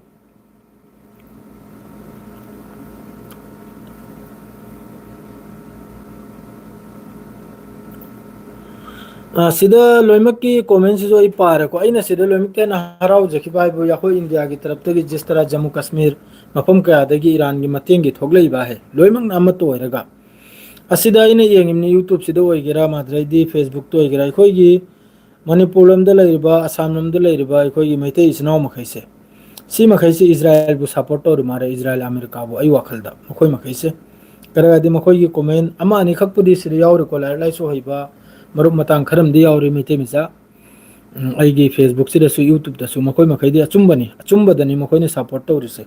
Speaker 1: ꯁꯤꯗ ꯂꯣꯏꯅꯃꯛꯀꯤ ꯀꯣꯃꯦꯟꯁꯤꯁꯨ ꯑꯩ ꯄꯥꯔꯦꯀꯣ ꯑꯩꯅ ꯁꯤꯗ ꯂꯣꯏꯅꯃꯛꯀꯤ ꯍꯦꯟꯅ ꯍꯔꯥꯎꯖꯈꯤꯕ ꯍꯥꯏꯕꯨ ꯑꯩꯈꯣꯏ ꯏꯟꯗꯤꯌꯥꯒꯤ ꯇꯔꯞꯇꯒꯤ ꯖꯤꯁꯇꯔꯥ ꯖꯃꯨ ꯀꯥꯁꯃꯤꯔ ꯃꯐꯝ ꯀꯌꯥꯗꯒꯤ ꯏꯔꯥꯟꯒꯤ ꯃꯇꯦꯡꯒꯤ ꯊꯣꯛꯂꯛꯏꯕ ꯍꯥꯏ ꯂꯣꯏꯅꯃꯛꯅ ꯑꯃꯠꯇ ꯑꯣꯏꯔꯒ ꯑꯁꯤꯗ ꯑꯩꯅ ꯌꯦꯡꯉꯤꯕꯅꯤ ꯌꯨꯇꯨꯕꯁꯤꯗ ꯑꯣꯏꯒꯦꯔꯥ ꯃꯗꯩꯗꯤ ꯐꯦꯁꯕꯨꯛꯇ ꯑꯣꯏꯒꯦꯔꯥ ꯑꯩꯈꯣꯏꯒꯤ ꯃꯅꯤꯄꯨꯔ ꯂꯣꯝꯗ ꯂꯩꯔꯤꯕ ꯑꯁꯥꯝ ꯂꯣꯝꯗ ꯂꯩꯔꯤꯕ ꯑꯩꯈꯣꯏꯒꯤ ꯃꯩꯇꯩ ꯏꯆꯤꯟ ꯏꯅꯥꯎ ꯃꯈꯩꯁꯦ ꯁꯤ ꯃꯈꯩꯁꯤ ꯏꯖ꯭ꯔꯥꯏꯜꯕꯨ ꯁꯞꯄꯣꯔꯠ ꯇꯧꯔꯤ ꯃꯥꯜꯂꯦ ꯏꯖ꯭ꯔꯥꯏꯜ ꯑꯃꯦꯔꯤꯀꯥꯕꯨ ꯑꯩ ꯋꯥꯈꯜꯗ ꯃꯈꯣꯏ ꯃꯈꯩꯁꯦ ꯀꯔꯤꯒꯤꯗꯤ ꯃꯈꯣꯏꯒꯤ ꯀꯣꯃꯦꯟ ꯑꯃ ꯑꯅꯤꯈꯛꯄꯨꯗꯤ ꯁꯤꯗ ꯌꯥꯎꯔꯤꯀꯣ ꯂꯥꯏꯔꯤꯛ ꯂꯥꯏꯁꯨ ꯍꯩꯕ ꯃꯔꯨꯞ ꯃꯇꯥꯡ ꯈꯔꯝꯗꯤ ꯌꯥꯎꯔꯤ ꯃꯩꯇꯩ ꯃꯆꯥ ꯑꯩꯒꯤ ꯐꯦꯁꯕꯨꯛꯁꯤꯗꯁꯨ ꯌꯨꯇꯨꯕꯇꯁꯨ ꯃꯈꯣꯏ ꯃꯈꯩꯗꯤ ꯑꯆꯨꯝꯕꯅꯤ ꯑꯆꯨꯝꯕꯗꯅꯤ ꯃꯈꯣꯏꯅ ꯁꯞꯄꯣꯔꯠ ꯇꯧꯔꯤꯁꯦ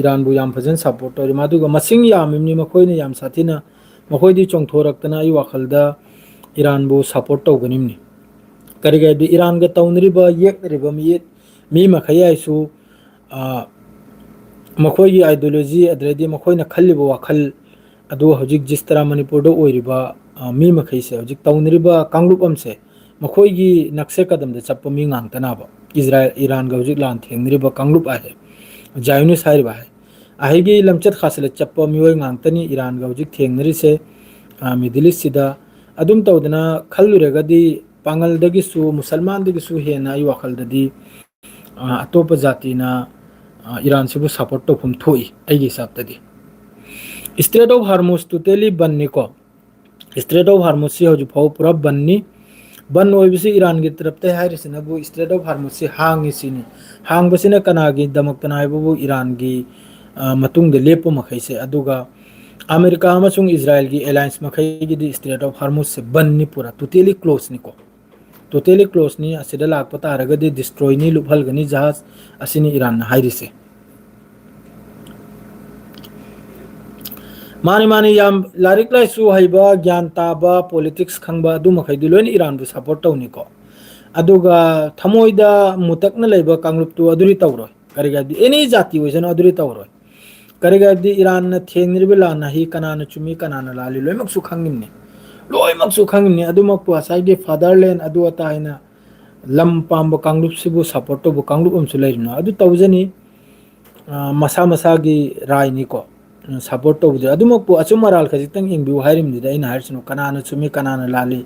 Speaker 1: ꯏꯔꯥꯟꯕꯨ ꯌꯥꯝ ꯐꯖꯅ ꯁꯞꯄꯣꯔꯠ ꯇꯧꯔꯤ ꯑꯗꯨꯒ ꯃꯁꯤꯡ ꯌꯥꯝꯃꯤꯕꯅꯤ ꯃꯈꯣꯏꯅ ꯌꯥꯝ ꯁꯥꯊꯤꯅ ꯃꯈꯣꯏꯗꯤ ꯆꯣꯡꯊꯣꯔꯛꯇꯅ ꯑꯩ ꯋꯥꯈꯜꯗ ꯏꯔꯥꯟꯕꯨ ꯁꯞꯄꯣꯔꯠ ꯇꯧꯒꯅꯤꯕꯅꯤ ꯀꯔꯤꯒꯤ ꯍꯥꯏꯕꯗꯤ ꯏꯔꯥꯟꯒ ꯇꯧꯅꯔꯤꯕ ꯌꯦꯛꯅꯔꯤꯕ ꯃꯤ ꯃꯈꯩ ꯍꯥꯏꯁꯨ ꯃꯈꯣꯏꯒꯤ ꯑꯥꯏꯗꯤꯌꯣꯂꯣꯖꯤ ꯑꯗꯩꯗꯤ ꯃꯈꯣꯏꯅ ꯈꯜꯂꯤꯕ ꯋꯥꯈꯜ ꯑꯗꯨ ꯍꯧꯖꯤꯛ ꯖꯤꯁꯇꯔꯥ ꯃꯅꯤꯄꯨꯔꯗ ꯑꯣꯏꯔꯤꯕ ꯃꯤ ꯃꯈꯩꯁꯦ ꯍꯧꯖꯤꯛ ꯇꯧꯅꯔꯤꯕ ꯀꯥꯡꯂꯨꯞ ꯑꯃꯁꯦ ꯃꯈꯣꯏꯒꯤ ꯅꯛꯁꯦ ꯀꯗꯝꯗ ꯆꯠꯄ ꯃꯤ ꯉꯥꯛꯇꯅꯕ ꯏꯔꯥꯟꯒ ꯍꯧꯖꯤꯛ ꯂꯥꯟ ꯊꯦꯡꯅꯔꯤꯕ ꯀꯥꯡꯂꯨꯞ ꯍꯥꯏꯔꯦ ꯖꯥꯏꯌꯨꯅꯤꯁ ꯍꯥꯏꯔꯤꯕ ꯍꯥꯏ ꯑꯩꯒꯤ ꯂꯝꯆꯠ ꯈꯥꯁꯤꯂ ꯆꯠꯄ ꯃꯤꯑꯣꯏ ꯉꯥꯛꯇꯅꯤ ꯏꯔꯥꯟꯒ ꯍꯧꯖꯤꯛ ꯊꯦꯡꯅꯔꯤꯁꯦ ꯃꯤꯗꯜ ꯏꯁꯁꯤꯗ ꯑꯗꯨꯝ ꯇꯧꯗꯅ ꯈꯜꯂꯨꯔꯒꯗꯤ ꯄꯥꯡꯒꯜꯗꯒꯤꯁꯨ ꯃꯨꯁꯜꯃꯥꯟꯗꯒꯤꯁꯨ ꯍꯦꯟꯅ ꯑꯩ ꯋꯥꯈꯜꯗꯗꯤ ꯑꯇꯣꯞꯄ ꯖꯥꯇꯤꯅ ꯏꯔꯥꯟꯁꯤꯕꯨ ꯁꯞꯄꯣꯔꯠ ꯇꯧꯐꯝ ꯊꯣꯛꯏ ꯑꯩꯒꯤ ꯍꯤꯁꯥꯞꯇꯗꯤ straight of ꯍꯥꯔꯃꯨꯁ totally ꯕꯟꯅꯤꯀꯣ straight of ꯍꯥꯔꯃꯨꯁꯁꯤ ꯍꯧꯖꯤꯛ ꯐꯥꯎꯕ ꯄꯨꯔꯥ ꯕꯟꯅꯤ ꯕꯟ ꯑꯣꯏꯕꯁꯤ ꯏꯔꯥꯟꯒꯤ ꯇꯔꯞꯇ ꯍꯥꯏꯔꯤꯁꯤꯅꯕꯨ ꯏꯁꯇ꯭ꯔꯦꯠ ꯑꯣꯐ ꯍꯥꯔꯃꯨꯁꯁꯤ ꯍꯥꯡꯉꯤ ꯁꯤꯅꯤ ꯍꯥꯡꯕꯁꯤꯅ ꯀꯅꯥꯒꯤꯗꯃꯛꯇꯅ ꯍꯥꯏꯕꯕꯨ ꯏꯔꯥꯟꯒꯤ ꯃꯇꯨꯡꯗ ꯂꯦꯞꯄ ꯃꯈꯩꯁꯦ ꯑꯗꯨꯒ ꯑꯃꯦꯔꯤꯀꯥ ꯑꯃꯁꯨꯡ ꯏꯖ꯭ꯔꯥꯏꯜꯒꯤ ꯑꯦꯂꯥꯏꯟꯁ ꯃꯈꯩꯒꯤꯗꯤ ꯏꯁꯇ꯭ꯔꯦꯠ ꯑꯣꯐ ꯍꯥꯔꯃꯨꯁꯁꯦ ꯕꯟꯅꯤ ꯄꯨꯔꯥ ꯇꯣꯇꯦꯂꯤ ꯀ꯭ꯂꯣꯖꯅꯤꯀꯣ ꯇꯣꯇꯦꯂꯤ ꯀ꯭ꯂꯣꯖꯅꯤ ꯑꯁꯤꯗ ꯂꯥꯛꯄ ꯇꯥꯔꯒꯗꯤ ꯗꯤꯁꯇ꯭ꯔꯣꯏꯅꯤ ꯂꯨꯞꯍꯜꯒꯅꯤ ꯖꯍꯥꯖ ꯑꯁꯤꯅꯤ ꯏꯔꯥꯟꯅ ꯍꯥꯏꯔꯤꯁꯦ ꯃꯥꯅꯤ ꯃꯥꯅꯤ ꯌꯥꯝ ꯂꯥꯏꯔꯤꯛ ꯂꯥꯏꯁꯨ ꯍꯩꯕ ꯒ꯭ꯌꯥꯟ ꯇꯥꯕ ꯄꯣꯂꯤꯇꯤꯛꯁ ꯈꯪꯕ ꯑꯗꯨ ꯃꯈꯩꯗꯤ ꯂꯣꯏꯅ ꯏꯔꯥꯟꯕꯨ ꯁꯞꯄꯣꯔꯠ ꯇꯧꯅꯤꯀꯣ ꯑꯗꯨꯒ ꯊꯃꯣꯏꯗ ꯃꯨꯇꯛꯅ ꯂꯩꯕ ꯀꯥꯡꯂꯨꯞꯇꯨ ꯑꯗꯨꯗꯤ ꯇꯧꯔꯣꯏ ꯀꯔꯤꯒꯤ ꯍꯥꯏꯕꯗꯤ ꯑꯦꯅꯤ ꯖꯥꯇꯤ ꯑꯣꯏꯁꯅꯨ ꯑꯗꯨꯗꯤ ꯇꯧꯔꯣꯏ ꯀꯔꯤꯒꯤ ꯍꯥꯏꯕꯗꯤ ꯏꯔꯥꯟꯅ ꯊꯦꯡꯅꯔꯤꯕ ꯂꯥꯟꯅ ꯀꯅꯥꯅ ꯆꯨꯝꯃꯤ ꯀꯅꯥꯅ ꯂꯥꯜꯂꯤ ꯂꯣꯏꯅꯃꯛꯁꯨ ꯈꯪꯉꯤꯕꯅꯤ ꯂꯣꯏꯅꯃꯛꯁꯨ ꯈꯪꯉꯤꯕꯅꯤ ꯑꯗꯨꯃꯛꯄꯨ ꯉꯁꯥꯏꯒꯤ ꯐꯥꯗꯔꯂꯦꯟ ꯑꯗꯨ ꯑꯇꯥ ꯍꯥꯏꯅ ꯂꯝ ꯄꯥꯝꯕ ꯀꯥꯡꯂꯨꯞꯁꯤꯕꯨ ꯁꯞꯄꯣꯔꯠ ꯇꯧꯕ ꯀꯥꯡꯂꯨꯞ ꯑꯃꯁꯨ ꯂꯩꯔꯤꯅꯣ ꯑꯗꯨ ꯇꯧꯖꯅꯤ ꯃꯁꯥ ꯃꯁꯥꯒꯤ ꯔꯥꯏꯅꯤꯀꯣ ꯁꯞꯄꯣꯔꯠ ꯇꯧꯕꯗ ꯑꯗꯨꯃꯛꯄꯨ ꯑꯆꯨꯝ ꯑꯔꯥꯜ ꯈꯖꯤꯛꯇꯪ ꯌꯦꯡꯕꯤꯌꯨ ꯍꯥꯏꯔꯤꯕꯅꯤꯗ ꯑꯩꯅ ꯍꯥꯏꯔꯤꯁꯤꯅ ꯀꯅꯥꯅ ꯆꯨꯝꯃꯤ ꯀꯅꯥꯅ ꯂꯥꯜꯂꯤ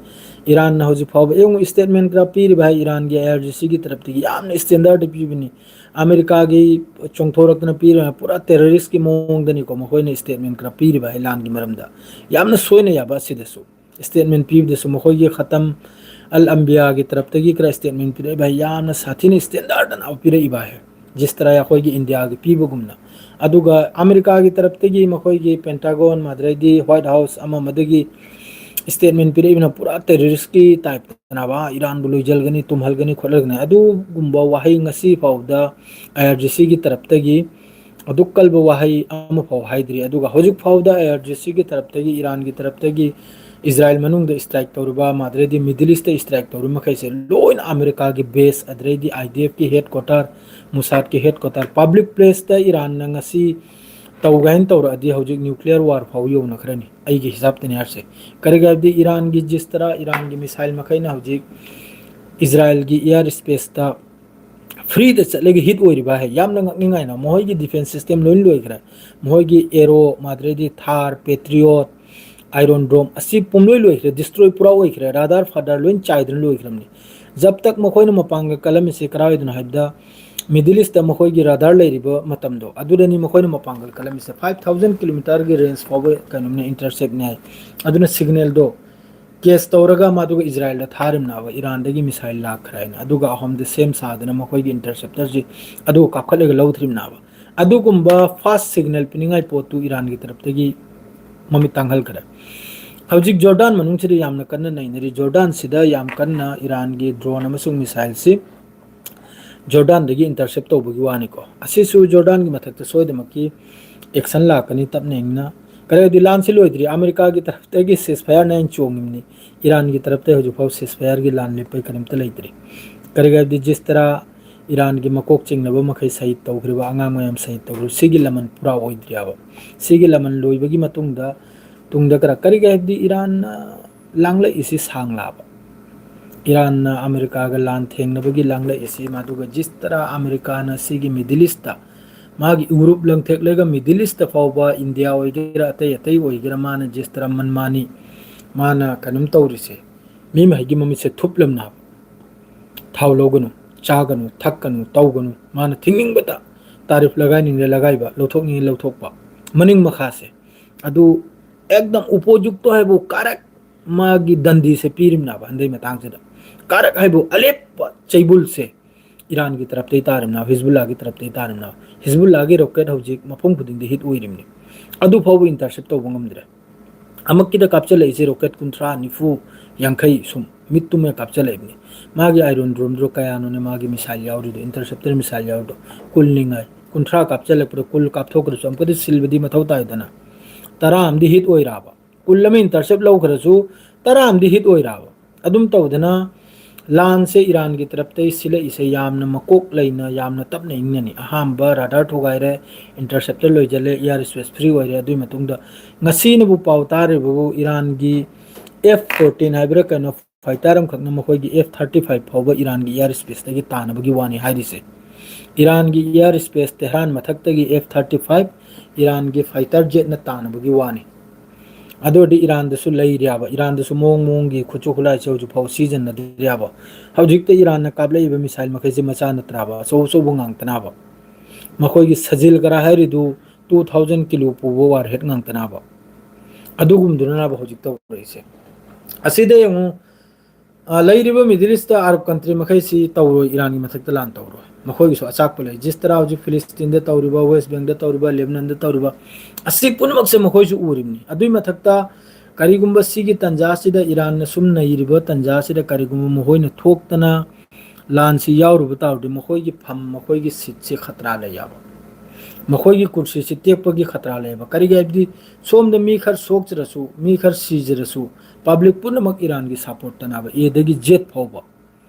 Speaker 1: ꯏꯔꯥꯟꯅ ꯍꯧꯖꯤꯛ ꯐꯥꯎꯕ ꯌꯦꯡꯉꯨ ꯏꯁꯇꯦꯠꯃꯦꯟ ꯈꯔ ꯄꯤꯔꯤꯕ ꯍꯥꯏ ꯏꯔꯥꯟꯒꯤ ꯑꯥꯏ ꯑꯥꯔ ꯖꯤ ꯁꯤꯒꯤ ꯇꯔꯞꯇꯒꯤ ꯌꯥꯝꯅ ꯏꯁꯇꯦꯟꯗꯔꯗ ꯄꯤꯕꯅꯤ ꯑꯃꯦꯔꯤꯀꯥꯒꯤ ꯆꯣꯡꯊꯣꯔꯛꯇꯅ ꯄꯤꯔꯤꯕ ꯄꯨꯔꯥ ꯇꯦꯔꯣꯔꯤꯁꯀꯤ ꯃꯑꯣꯡꯗꯅꯤꯀꯣ ꯃꯈꯣꯏꯅ ꯏꯁꯇꯦꯠꯃꯦꯟ ꯈꯔ ꯄꯤꯔꯤꯕ ꯂꯥꯟꯒꯤ ꯃꯔꯝꯗ ꯌꯥꯝꯅ ꯁꯣꯏꯅ ꯌꯥꯕ ꯑꯁꯤꯗꯁꯨ ꯏꯁꯇꯦꯠꯃꯦꯟ ꯄꯤꯕꯗꯁꯨ ꯃꯈꯣꯏꯒꯤ ꯈꯇꯝ ꯑꯜ ꯑꯝꯕꯤꯌꯥꯒꯤ ꯇꯔꯞꯇꯒꯤ ꯈꯔ ꯏꯁꯇꯦꯠꯃꯦꯟ ꯄꯤꯔꯛꯏꯕ ꯌꯥꯝꯅ ꯁꯥꯊꯤꯅ ꯏꯁꯇꯦꯟꯗꯔꯗꯅ ꯄꯤꯔꯛꯏꯕ ꯍꯥꯏ ꯖꯤꯁꯇꯔꯥ ꯑꯩꯈꯣꯏꯒꯤ ꯏꯟꯗꯤꯌꯥꯒꯤ ꯄꯤꯕꯒꯨꯝꯅ ꯑꯗꯨꯒ ꯑꯃꯦꯔꯤꯀꯥꯒꯤ ꯇꯔꯞꯇꯒꯤ ꯃꯈꯣꯏꯒꯤ ꯄꯦꯟꯇꯥꯒꯣꯟ ꯑꯗꯩꯗꯤ ꯍ꯭ꯋꯥꯏꯠ ꯍꯥꯎꯁ ꯑꯃꯗꯒꯤ ꯏꯁꯇꯦꯠꯃꯦꯟ ꯄꯤꯔꯛꯏꯕꯅ ꯄꯨꯔꯥ ꯇꯦꯔꯣꯔꯤꯁꯀꯤ ꯇꯥꯏꯞꯇꯅꯕ ꯏꯔꯥꯟꯕꯨ ꯂꯣꯏꯖꯤꯟꯒꯅꯤ ꯇꯨꯝꯍꯟꯒꯅꯤ ꯈꯣꯠꯍꯟꯒꯅꯤ ꯑꯗꯨꯒꯨꯝꯕ ꯋꯥꯍꯩ ꯉꯁꯤ ꯐꯥꯎꯕꯗ ꯑꯥꯏ ꯑꯥꯔ ꯖꯤ ꯁꯤꯒꯤ ꯇꯔꯞꯇꯒꯤ ꯑꯗꯨꯛ ꯀꯜꯕ ꯋꯥꯍꯩ ꯑꯃꯐꯥꯎ ꯍꯥꯏꯗ꯭ꯔꯤ ꯑꯗꯨꯒ ꯍꯧꯖꯤꯛ ꯐꯥꯎꯗ ꯑꯥꯏ ꯑꯥꯔ ꯖꯤ ꯁꯤꯒꯤ ꯇꯔꯞꯇꯒꯤ ꯏꯔꯥꯟꯒꯤ ꯇꯔꯞꯇꯒꯤ ꯏꯖ꯭ꯔꯥꯏꯜ ꯃꯅꯨꯡꯗ ꯏꯁꯇ꯭ꯔꯥꯏꯛ ꯇꯧꯔꯤꯕ ꯃꯗꯩꯗꯤ ꯃꯤꯗꯜ ꯏꯁꯇ ꯏꯁꯇ꯭ꯔꯥꯏꯛ ꯇꯧꯔꯤꯕ ꯃꯈꯩꯁꯦ ꯂꯣꯏꯅ ꯑꯃꯦꯔꯤꯀꯥꯒꯤ ꯕꯦꯁ ꯑꯗꯩꯗꯤ ꯑꯥꯏ ꯗꯤ ꯑꯦꯐꯀꯤ ꯍꯦꯠ ꯀ꯭ꯋꯥꯇꯔ ꯃꯨꯁꯥꯠꯀꯤ ꯍꯦꯠ ꯀ꯭ꯋꯥꯇꯔ ꯄꯥꯕ꯭ꯂꯤꯛ ꯄ꯭ꯂꯦꯁꯇ ꯏꯔꯥꯟꯅ ꯉꯁꯤ ꯇꯧꯒꯥꯏꯅ ꯇꯧꯔꯛꯑꯗꯤ ꯍꯧꯖꯤꯛ ꯅ꯭ꯌꯨꯀ꯭ꯂꯤꯌꯔ ꯋꯥꯔ ꯐꯥꯎ ꯌꯧꯅꯈ꯭ꯔꯅꯤ ꯑꯩꯒꯤ ꯍꯤꯁꯥꯞꯇꯅꯤ ꯍꯥꯏꯔꯤꯁꯦ ꯀꯔꯤꯒꯤ ꯍꯥꯏꯕꯗꯤ ꯏꯔꯥꯟꯒꯤ ꯖꯤꯁꯇꯔꯥ ꯏꯔꯥꯟꯒꯤ ꯃꯤꯁꯥꯏꯜ ꯃꯈꯩꯅ ꯍꯧꯖꯤꯛ ꯏꯖ꯭ꯔꯥꯏꯜꯒꯤ ꯏꯌꯥꯔ ꯏꯁꯄꯦꯁꯇ ꯐ꯭ꯔꯤꯗ ꯆꯠꯂꯒ ꯍꯤꯠ ꯑꯣꯏꯔꯤꯕ ꯍꯥꯏ ꯌꯥꯝꯅ ꯉꯛꯅꯤꯡꯉꯥꯏꯅ ꯃꯈꯣꯏꯒꯤ ꯗꯤꯐꯦꯟꯁ ꯁꯤꯁꯇꯦꯝ ꯂꯣꯏ ꯂꯣꯏꯈ꯭ꯔꯦ ꯃꯈꯣꯏꯒꯤ ꯑꯦꯔꯣ ꯃꯥꯗ꯭ꯔꯩꯗꯤ ꯊꯥꯔ ꯄꯦꯇ꯭ꯔꯤꯌꯣꯠ ꯑꯥꯏꯔꯣꯟ ꯗ꯭ꯔꯣꯝ ꯑꯁꯤ ꯄꯨꯡꯂꯣꯏ ꯂꯣꯏꯈ꯭ꯔꯦ ꯗꯤꯁꯇ꯭ꯔꯣꯏ ꯄꯨꯔꯥ ꯑꯣꯏꯈ꯭ꯔꯦ ꯔꯥꯗꯥꯔ ꯐꯥꯗꯔ ꯂꯣꯏ ꯆꯥꯏꯗꯅ ꯂꯣꯏꯈ꯭ꯔꯕꯅꯤ ꯖꯕ ꯇꯛ ꯃꯈꯣꯏꯅ ꯃꯄꯥꯡꯒꯜ ꯀꯜꯂꯝꯃꯤꯁꯤ ꯀꯔꯥꯏꯗꯅꯣ ꯍꯥꯏꯕꯗ ꯃꯤꯗꯜ ꯏꯁꯇ ꯃꯈꯣꯏꯒꯤ ꯔꯥꯗꯥꯔ ꯂꯩꯔꯤꯕ ꯃꯇꯝꯗꯣ ꯑꯗꯨꯗꯅꯤ ꯃꯈꯣꯏꯅ ꯃꯄꯥꯡꯒꯜ ꯀꯜꯂꯝꯃꯤꯁꯦ 5,000 ꯀꯤꯂꯣꯃꯤꯇꯔꯒꯤ ꯔꯦꯟꯖ ꯐꯥꯎꯕ ꯀꯩꯅꯣꯝꯅ ꯏꯟꯇꯔꯁꯦꯞꯅꯤ ꯍꯥꯏ ꯑꯗꯨꯅ ꯁꯤꯒꯅꯦꯜꯗꯣ केस तौरगा मादुगा इजराइल दा थारिमनाबा ईरान दगी मिसाइल लाखरायना अदुगा अहम दे सेम सादना मखोयगी इंटरसेप्टर जी अदु कापखलेगा लौथरिमनाबा अदुगुम्बा फास्ट सिग्नल पिनिंगाई पोतु ईरान की तरफ तगी ममि तांगल करे हौजिक जॉर्डन मनुंगसिदा यामना कन्ना नैनरी जॉर्डन सिदा याम कन्ना ईरान की ड्रोन अमसुंग मिसाइल सि जॉर्डन दगी इंटरसेप्ट तौबगी वानिको असिसु जॉर्डन की मथक्ता सोयदमकी एक्शन लाकनी तपनेंगना करे दिलान से लोइद्री अमेरिका की तरफ तगी सीजफायर नाइन चोंगिमनी ईरान की तरफ ते हजु फाउ सीजफायर की लान लेपै करिमता लेइद्री करे दी जिस तरह ईरान की मकोक चिंगनबा मखै शहीद तौग्रिबा अंगांग मयम शहीद तौग्रि सिगी लमन पूरा ओइद्रियाबा सिगी लमन लोइबगी मतुंगदा तुंगदा करा दी ईरान लांगला इसी सांगलाबा ईरान अमेरिका का लान थेंगनबगी लांगला इसी मादुगा जिस तरह अमेरिका ना सिगी मिडिल ईस्ट मागी यूरोप लंगथेक्लेगा मिडिल ईस्ट फाउबा इंडिया ओइगेरा अतै अतै ओइगेरा माना जिस तरह मनमानी माना कनम तौरिसे मी महगी ममी से थुपलमना थाव लोगनु चागनु थक्कनु तौगनु माना थिंगिंगबता तारीफ लगानिंगले लगाइबा लौथोकनि लौथोकबा मनिंग मखासे अदु एकदम उपोजुक्त है वो कारक मागी दंदी से पीरिमनाबा अंदे मतांग से कारक है वो अलेप चैबुल से ईरान की तरफ ते तारमना हिजबुल्लाह की तरफ ते तारमना हिजबुल्लाह की रॉकेट हौजिक मफुंग खुदिंग हिट ओइरिमनी अदु फावबो इंटरसेप्ट तौबो ngamdre अमक्कीदा कापचले इसे रॉकेट कुंट्रा निफु यांखै सुम मित्तुमे कापचले इबनी मागी आयरन ड्रोम ड्रो कयानो ने मागी मिसाइल यावरिदो इंटरसेप्टर मिसाइल यावरिदो कुलनिंगाय कुंट्रा कापचले पुरो कुल कापथोकरसु अमकदि सिलबदी मथौ तायदना तरा आमदी हिट ओइराबा कुलमे इंटरसेप्ट लौखरसु तरा आमदी हिट ओइराबा अदुम तौदना लान से ईरान की तरफ ते सिले इसे यामना मकोक लेना यामना तपने इंगनी अहांबा राडार ठोगाइरे इंटरसेप्टर लोइजले एयर स्पेस फ्री ओइरे अदुइ मतुंगदा ngasi पाव तारे बु ईरान की F-14 हाइब्रा कनो फाइटर अम खकना मखोगी F-35 फाउबा ईरान की एयर स्पेस तगी तानबगी वानी हाइरिसे ईरान की एयर स्पेस तेहरान मथक्तगी F-35 ईरान की फाइटर जेट न तानबगी वानी अदोडी ईरान दसु लैरियाबा ईरान दसु मोंग मोंगी खुचु खुलाई चौजु फाउ सीजन न दियाबा हौजिकते ईरान न काबलेइबा मिसाइल मखैसे मचा नत्राबा सो सो बुंगांगतनाबा मखोगी सजिल करा हैरिदु 2000 किलो पुबो वार head ngantanaba adugumdunaba hojik tawreise aside yangu lairiba middle east arab country makai si tawro iran gi mathak talan tawro makhoi so achak pale jis tarah hoji philistine da tawriba west bank da tawriba lebanon da tawriba asi punmak se makhoi su urimni adui mathakta karigumba sigi tanja sida iran na sumna iriba tanja sida karigumba mohoi na thoktana lan si yawru batawdi makhoi gi pham makhoi gi sit se khatra la yaba makhoi gi kursi se tekpagi khatra la yaba kari gaibdi somda mi khar sokjrasu mi khar sijrasu public punamak iran gi support tanaba edagi jet phawba